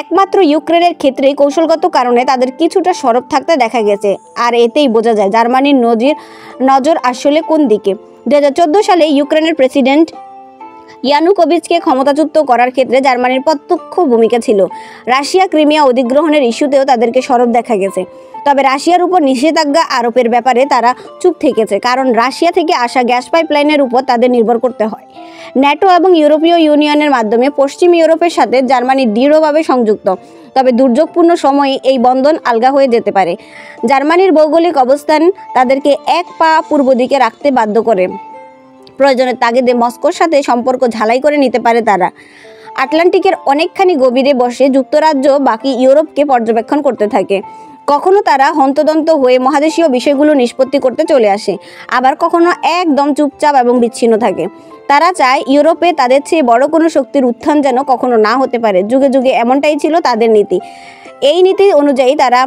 S1: একমাত্র ইউক্রেনের ক্ষেত্রে কৌশলগত কারণে তাদের কিছুটা সরব থাকতে দেখা গেছে, আর এতেই বোঝা যায় জার্মানির নজর আসলে কোন দিকে। 2014 সালে ইউক্রেনের প্রেসিডেন্ট ইয়ানুকোভিচকে ক্ষমতাচ্যুত করার ক্ষেত্রে জার্মানির প্রত্যক্ষ ভূমিকা ছিল। রাশিয়া ক্রিমিয়া অধিগ্রহণের ইস্যুতেও তাদেরকে সরব দেখা গেছে। তবে রাশিয়ার উপর নিষেধাজ্ঞা আরোপের ব্যাপারে তারা চুপ থেকেছে, কারণ রাশিয়া থেকে আসা গ্যাস পাইপলাইনের উপর তাদের নির্ভর করতে হয়। ন্যাটো এবং ইউরোপীয় ইউনিয়নের মাধ্যমে পশ্চিম ইউরোপের সাথে জার্মানি দৃঢ়ভাবে সংযুক্ত। তবে দুর্যোগপূর্ণ সময়ে এই বন্ধন আলগা হয়ে যেতে পারে। জার্মানির ভৌগোলিক অবস্থান তাদেরকে এক পা পূর্ব দিকে রাখতে বাধ্য করে। প্রয়োজনের তাগিদে মস্কোর সাথে সম্পর্ক ঝালাই করে নিতে পারে তারা। আটলান্টিকের অনেকখানি গভীরে বসে যুক্তরাজ্য বাকি ইউরোপকে পর্যবেক্ষণ করতে থাকে। কখনো তারা হন্তদন্ত হয়ে মহাদেশীয় বিষয়গুলো নিষ্পত্তি করতে চলে আসে, আবার কখনো একদম চুপচাপ এবং বিচ্ছিন্ন থাকে। তারা চায় ইউরোপে তাদের চেয়ে বড় কোনো শক্তির উত্থান যেন কখনো না হতে পারে। যুগে যুগে এমনটাই ছিল তাদের নীতি। এই নীতি অনুযায়ী তারা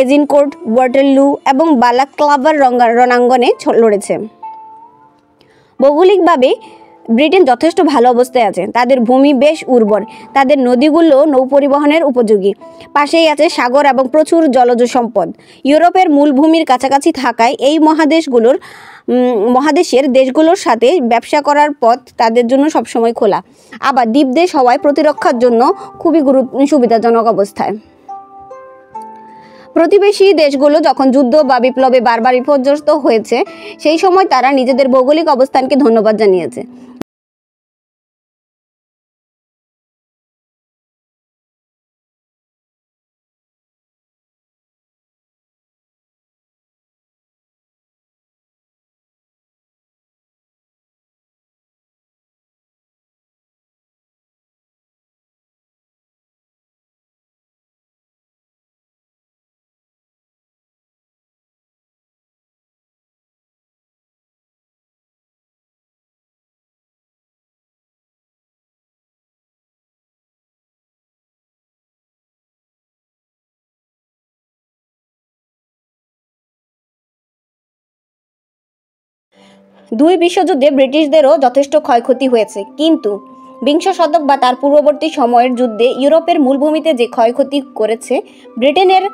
S1: এজিনকোর্ট, ওয়াটারলু এবং বালাক্লাভার রণাঙ্গনে লড়েছে। ভৌগোলিকভাবে ব্রিটেন যথেষ্ট ভালো অবস্থায় আছে। তাদের ভূমি বেশ উর্বর, তাদের নদীগুলো নৌপরিবহনের উপযোগী, পাশেই আছে সাগর এবং প্রচুর জলজ সম্পদ। ইউরোপের মূল ভূমির কাছাকাছি থাকায় এই মহাদেশের দেশগুলোর সাথে ব্যবসা করার পথ তাদের জন্য সবসময় খোলা। আবার দ্বীপদেশ হওয়ায় প্রতিরক্ষার জন্য খুবই সুবিধাজনক অবস্থায়। প্রতিবেশী দেশগুলো যখন যুদ্ধ বা বিপ্লবে বারবার বিপর্যস্ত হয়েছে, সেই সময় তারা নিজেদের ভৌগোলিক অবস্থানকে ধন্যবাদ জানিয়েছে। দুই বিশ্বযুদ্ধে ব্রিটিশদেরও যথেষ্ট ক্ষয়ক্ষতি হয়েছে, কিন্তু বিংশ শতক বা তার পূর্ববর্তী সময়ের যুদ্ধে ইউরোপের মূলভূমিতে যে ক্ষয়ক্ষতি করেছে ব্রিটেনের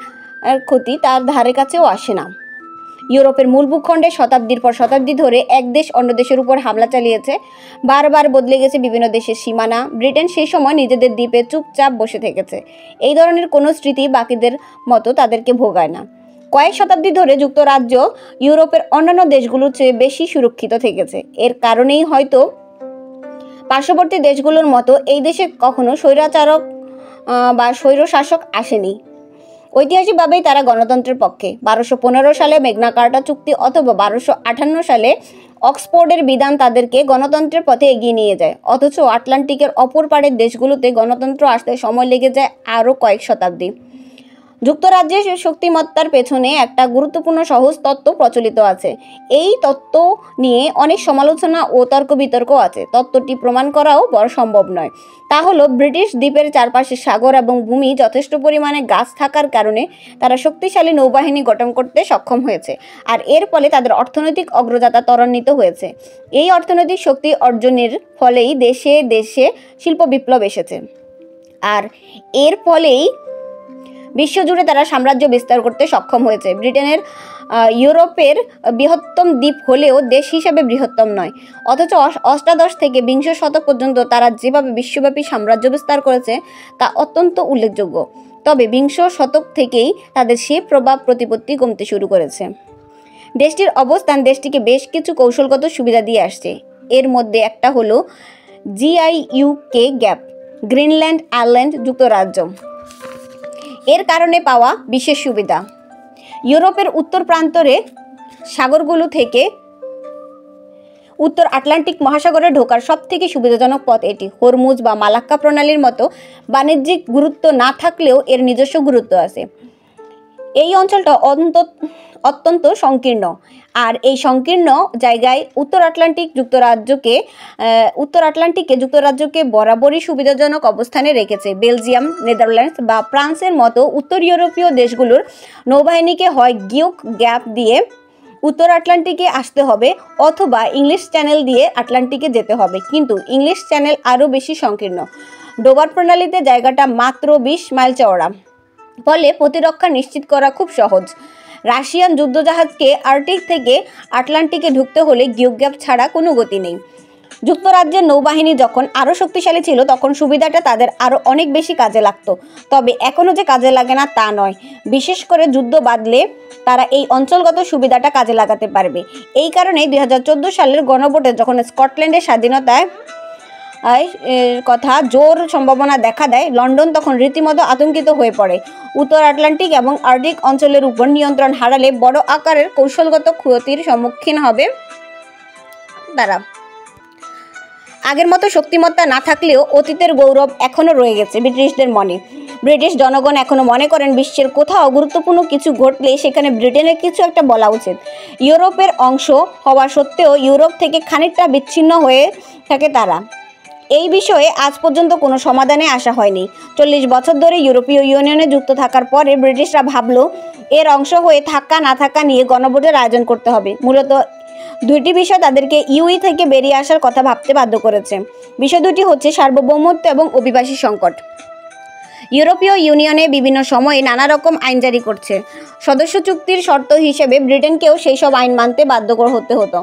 S1: ক্ষতি তার ধারে কাছেও আসে না। ইউরোপের মূল ভূখণ্ডে শতাব্দীর পর শতাব্দী ধরে এক দেশ অন্য দেশের উপর হামলা চালিয়েছে। বারবার বদলে গেছে বিভিন্ন দেশের সীমানা। ব্রিটেন সেই সময় নিজেদের দ্বীপে চুপচাপ বসে থেকেছে। এই ধরনের কোনো স্মৃতি বাকিদের মতো তাদেরকে ভোগায় না। কয়েক শতাব্দী ধরে যুক্তরাজ্য ইউরোপের অন্যান্য দেশগুলোর চেয়ে বেশি সুরক্ষিত থেকেছে। এর কারণেই হয়তো পার্শ্ববর্তী দেশগুলোর মতো এই দেশে কখনো স্বৈরাচারক বা স্বৈরশাসক আসেনি। ঐতিহাসিকভাবেই তারা গণতন্ত্রের পক্ষে। 1215 সালে মেঘনা কার্টা চুক্তি অথবা 1258 সালে অক্সফোর্ডের বিধান তাদেরকে গণতন্ত্রের পথে এগিয়ে নিয়ে যায়। অথচ আটলান্টিকের অপর পাড়ের দেশগুলোতে গণতন্ত্র আসতে সময় লেগে যায় আরও কয়েক শতাব্দী। যুক্তরাজ্যের শক্তিমত্তার পেছনে একটা গুরুত্বপূর্ণ সহজ তত্ত্ব প্রচলিত আছে। এই তত্ত্ব নিয়ে অনেক সমালোচনা ও তর্ক বিতর্ক আছে। তত্ত্বটি প্রমাণ করাও বড় সম্ভব নয়। তা হলো ব্রিটিশ দ্বীপের চারপাশে সাগর এবং ভূমি যথেষ্ট পরিমাণে গাছ থাকার কারণে তারা শক্তিশালী নৌবাহিনী গঠন করতে সক্ষম হয়েছে, আর এর ফলে তাদের অর্থনৈতিক অগ্রযাত্রা ত্বরান্বিত হয়েছে। এই অর্থনৈতিক শক্তি অর্জনের ফলেই দেশে দেশে শিল্প বিপ্লব এসেছে, আর এর ফলেই বিশ্বজুড়ে তারা সাম্রাজ্য বিস্তার করতে সক্ষম হয়েছে। ব্রিটেনের ইউরোপের বৃহত্তম দ্বীপ হলেও দেশ হিসাবে বৃহত্তম নয়। অথচ অষ্টাদশ থেকে বিংশ শতক পর্যন্ত তারা যেভাবে বিশ্বব্যাপী সাম্রাজ্য বিস্তার করেছে তা অত্যন্ত উল্লেখযোগ্য। তবে বিংশ শতক থেকেই তাদের সে প্রভাব প্রতিপত্তি কমতে শুরু করেছে। দেশটির অবস্থান দেশটিকে বেশ কিছু কৌশলগত সুবিধা দিয়ে আসছে। এর মধ্যে একটা হলো GIUK গ্যাপ, গ্রিনল্যান্ড আইল্যান্ড যুক্তরাজ্য। এর কারণে পাওয়া বিশেষ সুবিধা: ইউরোপের উত্তর প্রান্তরে সাগরগুলো থেকে উত্তর আটলান্টিক মহাসাগরে ঢোকার সবথেকে সুবিধাজনক পথ এটি। হরমুজ বা মালাক্কা প্রণালীর মতো বাণিজ্যিক গুরুত্ব না থাকলেও এর নিজস্ব গুরুত্ব আছে। এই অঞ্চলটা অত্যন্ত সংকীর্ণ, আর এই সংকীর্ণ জায়গায় উত্তর আটলান্টিকে যুক্তরাজ্যকে বরাবরই সুবিধাজনক অবস্থানে রেখেছে। বেলজিয়াম, নেদারল্যান্ডস বা ফ্রান্সের মতো উত্তর ইউরোপীয় দেশগুলোর নৌবাহিনীকে হয় গিউক গ্যাপ দিয়ে উত্তর আটলান্টিকে আসতে হবে অথবা ইংলিশ চ্যানেল দিয়ে আটলান্টিকে যেতে হবে, কিন্তু ইংলিশ চ্যানেল আরও বেশি সংকীর্ণ। ডোবার প্রণালীতে জায়গাটা মাত্র 20 মাইল চওড়া, ফলে প্রতিরক্ষা নিশ্চিত করা খুব সহজ। রাশিয়ান যুদ্ধজাহাজকে আর্কটিক থেকে আটলান্টিকে ঢুকতে হলে গিউক গ্যাপ ছাড়া কোনো গতি নেই। যুক্তরাজ্যের নৌবাহিনী যখন আরও শক্তিশালী ছিল তখন সুবিধাটা তাদের আরও অনেক বেশি কাজে লাগতো। তবে এখনও যে কাজে লাগে না তা নয়, বিশেষ করে যুদ্ধ বাঁধলে তারা এই অঞ্চলগত সুবিধাটা কাজে লাগাতে পারবে। এই কারণেই 2014 সালের গণভোটে যখন স্কটল্যান্ডের স্বাধীনতায় কথা জোর সম্ভাবনা দেখা দেয়, লন্ডন তখন রীতিমতো আতঙ্কিত হয়ে পড়ে। উত্তর আটলান্টিক এবং আর্কটিক অঞ্চলের উপর নিয়ন্ত্রণ হারালে বড় আকারের কৌশলগত ক্ষতির সম্মুখীন হবে তারা। আগের মতো শক্তিমত্তা না থাকলেও অতীতের গৌরব এখনও রয়ে গেছে ব্রিটিশদের মনে। ব্রিটিশ জনগণ এখনও মনে করেন বিশ্বের কোথাও গুরুত্বপূর্ণ কিছু ঘটলে সেখানে ব্রিটেনের কিছু একটা বলা উচিত। ইউরোপের অংশ হওয়া সত্ত্বেও ইউরোপ থেকে খানিকটা বিচ্ছিন্ন হয়ে থাকে তারা। এই বিষয়ে আজ পর্যন্ত কোনো সমাধানে আসা হয়নি। 40 বছর ধরে ইউরোপীয় ইউনিয়নে যুক্ত থাকার পরে ব্রিটিশরা ভাবলো এর অংশ হয়ে থাকা না থাকা নিয়ে গণভোটের আয়োজন করতে হবে। মূলত দুইটি বিষয় তাদেরকে ইউই থেকে বেরিয়ে আসার কথা ভাবতে বাধ্য করেছে। বিষয় দুটি হচ্ছে সার্বভৌমত্ব এবং অভিবাসী সংকট। ইউরোপীয় ইউনিয়নে বিভিন্ন সময়ে নানা রকম আইন জারি করছে। সদস্য চুক্তির শর্ত হিসেবে ব্রিটেনকেও সেই সব আইন মানতে বাধ্য হতে হতো।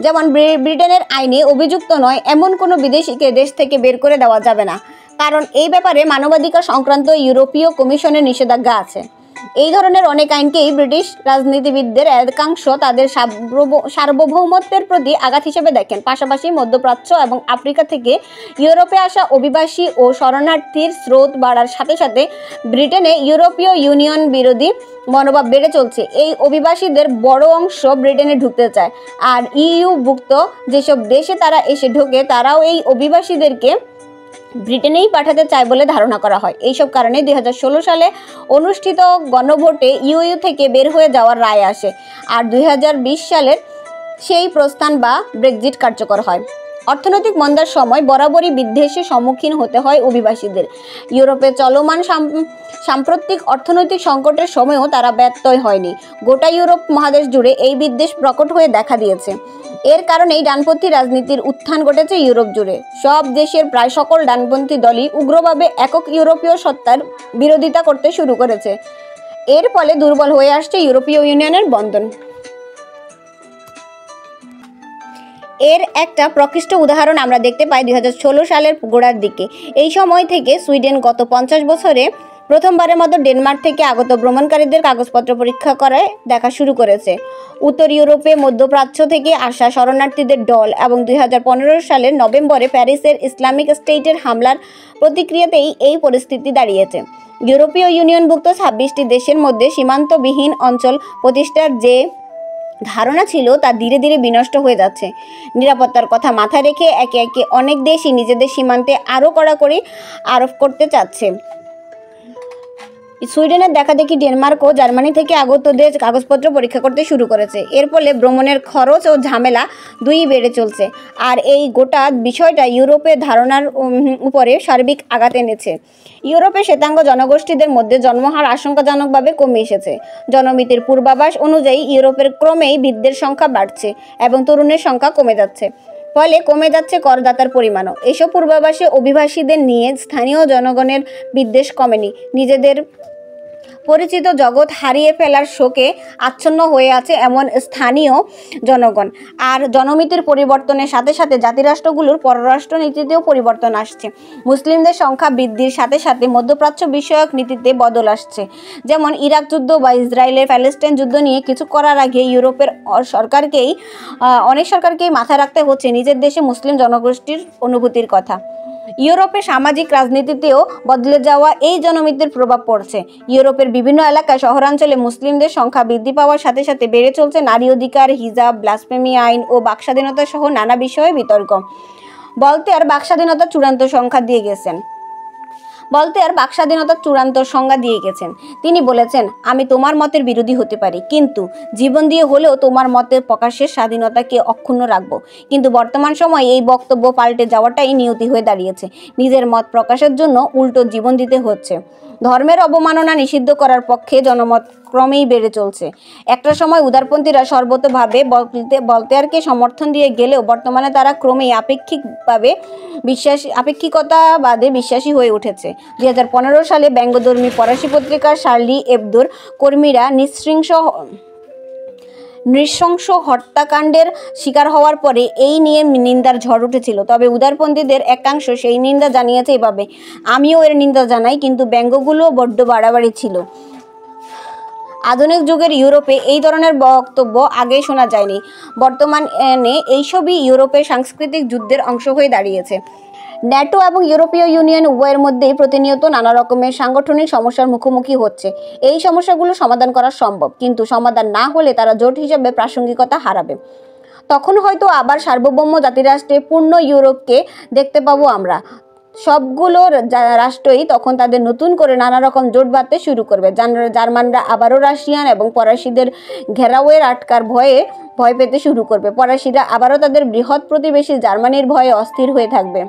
S1: যেমন ব্রিটেনের আইনে অভিযুক্ত নয় এমন কোনো বিদেশিকে দেশ থেকে বের করে দেওয়া যাবে না, কারণ এই ব্যাপারে মানবাধিকার সংক্রান্ত ইউরোপীয় কমিশনের নিষেধাজ্ঞা আছে। এই ধরনের অনেক আইনকেই ব্রিটিশ রাজনীতিবিদদের একাংশ তাদের সার্বভৌমত্বের প্রতি আঘাত হিসেবে দেখেন। পাশাপাশি মধ্যপ্রাচ্য এবং আফ্রিকা থেকে ইউরোপে আসা অভিবাসী ও শরণার্থীর স্রোত বাড়ার সাথে সাথে ব্রিটেনে ইউরোপীয় ইউনিয়ন বিরোধী মনোভাব বেড়ে চলছে। এই অভিবাসীদের বড় অংশ ব্রিটেনে ঢুকতে চায়, আর ইউভুক্ত যেসব দেশে তারা এসে ঢোকে তারাও এই অভিবাসীদেরকে ব্রিটেনেই পাঠাতে চায় বলে ধারণা করা হয়। এইসব কারণে 2016 সালে অনুষ্ঠিত গণভোটে ইউ থেকে বের হয়ে যাওয়ার রায় আসে, আর 2020 সালের সেই প্রস্থান বা ব্রেক্সিট কার্যকর হয়। অর্থনৈতিক মন্দার সময় বরাবরই বিদ্বেষের সম্মুখীন হতে হয় অভিবাসীদের। ইউরোপে চলমান সাম্প্রতিক অর্থনৈতিক সংকটের সময়ও তারা ব্যত্যয় হয়নি। গোটা ইউরোপ মহাদেশ জুড়ে এই বিদ্বেষ প্রকট হয়ে দেখা দিয়েছে। এর কারণেই ডানপন্থী রাজনীতির উত্থান ঘটেছে ইউরোপ জুড়ে। সব দেশের প্রায় সকল ডানপন্থী দলই উগ্রভাবে একক ইউরোপীয় সত্তার বিরোধিতা করতে শুরু করেছে। এর ফলে দুর্বল হয়ে আসছে ইউরোপীয় ইউনিয়নের বন্ধন। এর একটা প্রকৃষ্ট উদাহরণ আমরা দেখতে পাই 2016 সালের গোড়ার দিকে। এই সময় থেকে সুইডেন গত 50 বছরে প্রথমবারের মতো ডেনমার্ক থেকে আগত ভ্রমণকারীদের কাগজপত্র পরীক্ষা করে দেখা শুরু করেছে উত্তর ইউরোপে মধ্যপ্রাচ্য থেকে আসা শরণার্থীদের দল এবং 2015 সালের নভেম্বরে প্যারিসের ইসলামিক স্টেটের হামলার প্রতিক্রিয়াতেই এই পরিস্থিতি দাঁড়িয়েছে। ইউরোপীয় ইউনিয়নভুক্ত 26টি দেশের মধ্যে সীমান্তবিহীন অঞ্চল প্রতিষ্ঠার যে ধারণা ছিল তা ধীরে ধীরে বিনষ্ট হয়ে যাচ্ছে। নিরাপত্তার কথা মাথায় রেখে একে একে অনেক দেশই নিজেদের সীমান্তে আরও কড়াকড়ি আরোপ করতে চাচ্ছে। সুইডেনের দেখাদেখি ডেনমার্ক ও জার্মানি থেকে আগতদের কাগজপত্র পরীক্ষা করতে শুরু করেছে। এর ফলে ভ্রমণের খরচ ও ঝামেলা দুই বেড়ে চলছে। আর এই গোটা বিষয়টা ইউরোপের ধারণার উপরে সার্বিক আঘাত এনেছে। ইউরোপের শ্বেতাঙ্গ জনগোষ্ঠীদের মধ্যে জন্মহার আশঙ্কাজনকভাবে কমে এসেছে। জনমিতির পূর্বাভাস অনুযায়ী ইউরোপের ক্রমেই বৃদ্ধের সংখ্যা বাড়ছে এবং তরুণের সংখ্যা কমে যাচ্ছে। ফলে কমে যাচ্ছে করদাতার পরিমাণও। এসব পূর্বাভাসে অভিবাসীদের নিয়ে স্থানীয় জনগণের বিদ্বেষ কমেনি। নিজেদের পরিচিত জগৎ হারিয়ে ফেলার শোকে আচ্ছন্ন হয়ে আছে এমন স্থানীয় জনগণ। আর জনমিতির পরিবর্তনের সাথে সাথে জাতিরাষ্ট্রগুলোর পররাষ্ট্র নীতিতেও পরিবর্তন আসছে। মুসলিমদের সংখ্যা বৃদ্ধির সাথে সাথে মধ্যপ্রাচ্য বিষয়ক নীতিতে বদল আসছে। যেমন ইরাক যুদ্ধ বা ইসরায়েলের প্যালেস্টাইন যুদ্ধ নিয়ে কিছু করার আগে ইউরোপের অনেক সরকারকেই মাথায় রাখতে হচ্ছে নিজের দেশে মুসলিম জনগোষ্ঠীর অনুভূতির কথা। ইউরোপের সামাজিক রাজনীতিতেও বদলে যাওয়া এই জনমিতির প্রভাব পড়ছে। ইউরোপের বিভিন্ন এলাকায় শহরাঞ্চলে মুসলিমদের সংখ্যা বৃদ্ধি পাওয়ার সাথে সাথে বেড়ে চলছে নারী অধিকার, হিজাব, ব্লাসফেমি আইন ও বাকস্বাধীনতা সহ নানা বিষয়ে বিতর্ক। ভলতেয়ার বাকস্বাধীনতার চূড়ান্ত সংজ্ঞা দিয়ে গেছেন। তিনি বলেছেন, আমি তোমার মতের বিরোধী হতে পারি, কিন্তু জীবন দিয়ে হলেও তোমার মতের প্রকাশের স্বাধীনতাকে অক্ষুণ্ণ রাখব। কিন্তু বর্তমান সময়ে এই বক্তব্য পাল্টে যাওয়াটাই নিয়তি হয়ে দাঁড়িয়েছে। নিজের মত প্রকাশের জন্য উল্টো জীবন দিতে হচ্ছে। ধর্মের অবমাননা নিষিদ্ধ করার পক্ষে জনমত ক্রমেই বেড়ে চলছে। একটা সময় উদারপন্থীরা সর্বতোভাবে ভলতেয়ারকে সমর্থন দিয়ে গেলেও বর্তমানে তারা ক্রমেই আপেক্ষিকতাবাদে বিশ্বাসী হয়ে উঠেছে। 2015 সালে ব্যঙ্গধর্মী ফরাসি পত্রিকা শার্লি এবদোর কর্মীরা নৃশংস হত্যাকাণ্ডের শিকার হওয়ার পরে এই নিয়ে নিন্দার ঝড় উঠেছিল। তবে উদারপন্থীদের একাংশ সেই নিন্দা জানিয়েছে এভাবে, আমিও এর নিন্দা জানাই, কিন্তু ব্যঙ্গগুলো বড্ড বাড়াবাড়ি ছিল। আধুনিক যুগের ইউরোপে এই ধরনের বক্তব্য আগে শোনা যায়নি। বর্তমানে এইসবই ইউরোপের সাংস্কৃতিক যুদ্ধের অংশ হয়ে দাঁড়িয়েছে। ন্যাটো এবং ইউরোপীয় ইউনিয়ন উভয়ের মধ্যেই প্রতিনিয়ত নানা রকমের সাংগঠনিক সমস্যার মুখোমুখি হচ্ছে। এই সমস্যাগুলো সমাধান করা সম্ভব, কিন্তু সমাধান না হলে তারা জোট হিসেবে প্রাসঙ্গিকতা হারাবে। তখন হয়তো আবার সার্বভৌম জাতিরাষ্ট্রে পূর্ণ ইউরোপকে দেখতে পাবো আমরা। সবগুলো রাষ্ট্রই তখন তাদের নতুন করে নানা রকম জোট বাঁধতে শুরু করবে। জার্মানরা আবারও রাশিয়ান এবং ফরাসিদের ঘেরাওয়ের আটকার ভয় পেতে শুরু করবে। ফরাসিরা আবারও তাদের বৃহৎ প্রতিবেশী জার্মানির ভয়ে অস্থির হয়ে থাকবে।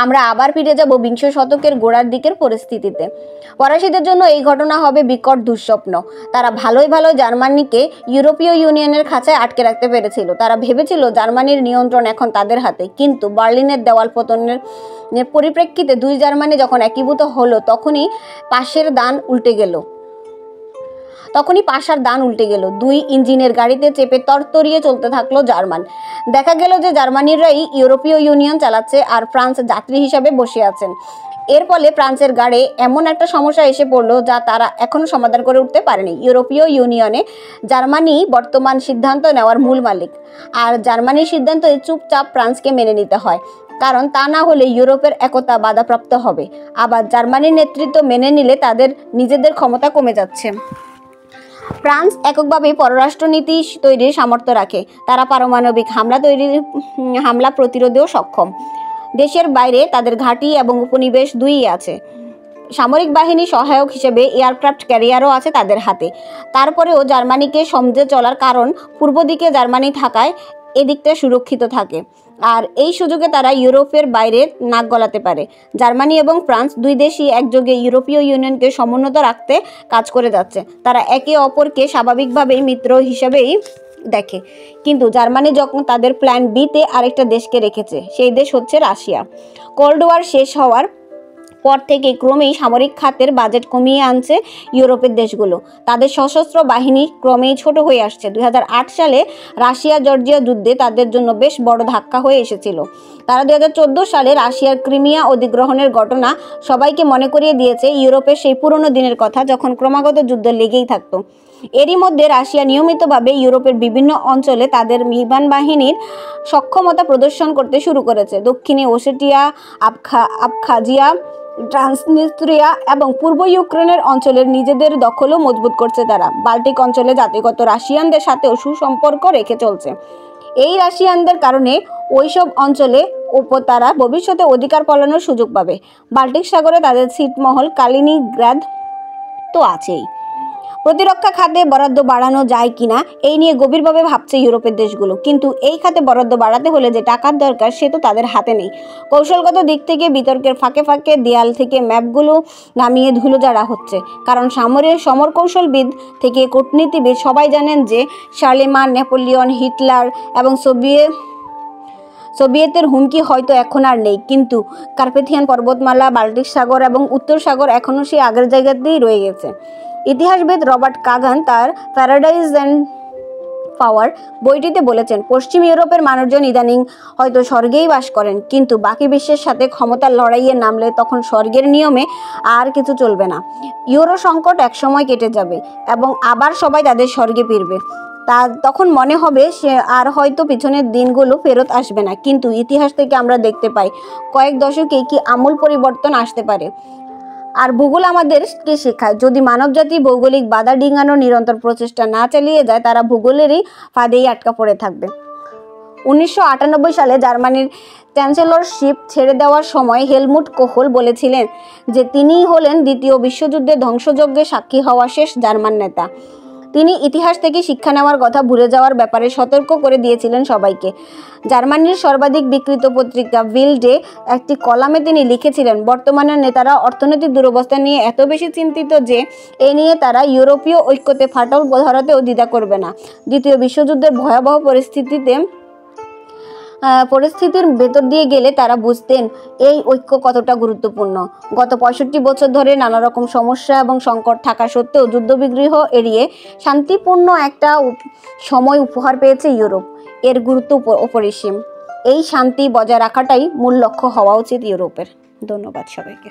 S1: আমরা আবার ফিরে যাব বিংশ শতকের গোড়ার দিকের পরিস্থিতিতে। ফরাসিদের জন্য এই ঘটনা হবে বিকট দুঃস্বপ্ন। তারা ভালোই জার্মানিকে ইউরোপীয় ইউনিয়নের খাঁচায় আটকে রাখতে পেরেছিল। তারা ভেবেছিল জার্মানির নিয়ন্ত্রণ এখন তাদের হাতে। কিন্তু বার্লিনের দেওয়াল পতনের পরিপ্রেক্ষিতে দুই জার্মানি যখন একীভূত হলো, তখনই পাশের দান উল্টে গেল। দুই ইঞ্জিনের গাড়িতে চেপে তরতরিয়ে চলতে থাকলো জার্মান। দেখা গেল যে জার্মানিরাই ইউরোপীয় ইউনিয়ন চালাচ্ছে আর ফ্রান্স যাত্রী হিসাবে বসে আছেন। এর ফলে ফ্রান্সের গাড়ে এমন একটা সমস্যা এসে পড়লো যা তারা এখনো সমাধান করে উঠতে পারেনি। ইউরোপীয় ইউনিয়নে জার্মানি বর্তমান সিদ্ধান্ত নেওয়ার মূল মালিক, আর জার্মানির সিদ্ধান্তে চুপচাপ ফ্রান্সকে মেনে নিতে হয়, কারণ তা না হলে ইউরোপের একতা বাধাপ্রাপ্ত হবে। আবার জার্মানির নেতৃত্ব মেনে নিলে তাদের নিজেদের ক্ষমতা কমে যাচ্ছে। ফ্রান্স এককভাবেই পররাষ্ট্রনীতি তৈরির সামর্থ্য রাখে। তারা পারমাণবিক হামলা প্রতিরোধেও সক্ষম। দেশের বাইরে তাদের ঘাঁটি এবং উপনিবেশ দুইই আছে। সামরিক বাহিনী সহায়ক হিসেবে এয়ারক্রাফট ক্যারিয়ারও আছে তাদের হাতে। তারপরেও জার্মানিকে সমঝে চলার কারণ পূর্ব দিকে জার্মানি থাকায় এদিকটা সুরক্ষিত থাকে, আর এই সুযোগে তারা ইউরোপের বাইরে নাক গলাতে পারে। জার্মানি এবং ফ্রান্স দুই দেশই একযোগে ইউরোপীয় ইউনিয়নকে সমুন্নত রাখতে কাজ করে যাচ্ছে। তারা একে অপরকে স্বাভাবিকভাবেই মিত্র হিসেবেই দেখে, কিন্তু জার্মানি যখন তাদের প্ল্যান বিতে আরেকটা দেশকে রেখেছে, সেই দেশ হচ্ছে রাশিয়া। কোল্ড ওয়ার শেষ হওয়ার পর থেকে ক্রমেই সামরিক খাতের বাজেট কমিয়ে আনছে ইউরোপের দেশগুলো। তাদের সশস্ত্র বাহিনী ক্রমেই ছোট হয়ে আসছে। 2008 সালে রাশিয়া জর্জিয়া যুদ্ধে তাদের জন্য বেশ বড় ধাক্কা হয়ে এসেছিল। তারা 2014 সালে রাশিয়ার ক্রিমিয়া অধিগ্রহণের ঘটনা সবাইকে মনে করিয়ে দিয়েছে ইউরোপের সেই পুরনো দিনের কথা, যখন ক্রমাগত যুদ্ধ লেগেই থাকতো। এরই মধ্যে রাশিয়া নিয়মিতভাবে ইউরোপের বিভিন্ন অঞ্চলে তাদের বিমান বাহিনীর সক্ষমতা প্রদর্শন করতে শুরু করেছে। দক্ষিণে ওসেটিয়া, আবখাজিয়া, ট্রান্সনিস্ট্রিয়া এবং পূর্ব ইউক্রেনের অঞ্চলের নিজেদের দখলও মজবুত করছে তারা। বাল্টিক অঞ্চলে জাতিগত রাশিয়ানদের সাথেও সুসম্পর্ক রেখে চলছে। এই রাশিয়ানদের কারণে ওইসব অঞ্চলে তারা ভবিষ্যতে অধিকার পালনের সুযোগ পাবে। বাল্টিক সাগরে তাদের ছিটমহল কালিনিনগ্রাদ তো আছেই। প্রতিরক্ষা খাতে বরাদ্দ বাড়ানো যায় কিনা এই নিয়ে গভীরভাবে ভাবছে ইউরোপের দেশগুলো। কিন্তু এই খাতে বরাদ্দ বাড়াতে হলে যে টাকার দরকার সে তো তাদের হাতে নেই। কৌশলগত দিক থেকে বিতর্কের ফাঁকে ফাঁকে দেয়াল থেকে ম্যাপগুলো নামিয়ে ধুলোঝাড়া হচ্ছে। কারণ সমরকৌশলবিদ থেকে কূটনীতিবিদ সবাই জানেন যে শার্লেমান, নেপোলিয়ন, হিটলার এবং সোভিয়েতের হুমকি হয়তো এখন আর নেই, কিন্তু কার্পেথিয়ান পর্বতমালা, বাল্টিক সাগর এবং উত্তর সাগর এখনও সেই আগের জায়গাতেই রয়ে গেছে। ইতিহাসবিদ রবার্ট কাগান তার প্যারাডাইজ অ্যান্ড পাওয়ার বইটিতে বলেছেন, পশ্চিম ইউরোপের মানুষজন ইদানিং হয়তো স্বর্গেই বাস করেন, কিন্তু বাকি বিশ্বের সাথে ক্ষমতার লড়াইয়ে নামলে তখন স্বর্গের নিয়মে আর কিছু চলবে না। ইউরো সংকট একসময় কেটে যাবে এবং আবার সবাই তাদের স্বর্গে ফিরবে। তখন মনে হবে সে আর হয়তো পিছনের দিনগুলো ফেরত আসবে না। কিন্তু ইতিহাস থেকে আমরা দেখতে পাই কয়েক দশকে কি আমূল পরিবর্তন আসতে পারে। আর ভূগোল আমাদেরকে শেখায়, যদি মানবজাতি ভৌগোলিক বাধা ডিঙানোর নিরন্তর প্রচেষ্টা না চালিয়ে যায়, তারা ভূগোলেরই ফাঁদেই আটকা পড়ে থাকবে। 1998 সালে জার্মানির চ্যান্সেলরশিপ ছেড়ে দেওয়ার সময় হেলমুট কোহল বলেছিলেন যে তিনিই হলেন দ্বিতীয় বিশ্বযুদ্ধে ধ্বংসযজ্ঞে সাক্ষী হওয়া শেষ জার্মান নেতা। তিনি ইতিহাস থেকে শিক্ষা নেওয়ার কথা ভুলে যাওয়ার ব্যাপারে সতর্ক করে দিয়েছিলেন সবাইকে। জার্মানির সর্বাধিক বিক্রিত পত্রিকা বিল্ডে একটি কলামে তিনি লিখেছিলেন, বর্তমানের নেতারা অর্থনৈতিক দুরবস্থা নিয়ে এত বেশি চিন্তিত যে এ নিয়ে তারা ইউরোপীয় ঐক্যতে ফাটল ধরাতেও দ্বিধা করবে না। দ্বিতীয় বিশ্বযুদ্ধের ভয়াবহ পরিস্থিতির ভেতর দিয়ে গেলে তারা বুঝতেন এই ঐক্য কতটা গুরুত্বপূর্ণ। গত 65 বছর ধরে নানা রকম সমস্যা এবং সংকট থাকা সত্ত্বেও যুদ্ধবিগ্রহ এড়িয়ে শান্তিপূর্ণ একটা সময় উপহার পেয়েছে ইউরোপ। এর গুরুত্ব অপরিসীম। এই শান্তি বজায় রাখাটাই মূল লক্ষ্য হওয়া উচিত ইউরোপের। ধন্যবাদ সবাইকে।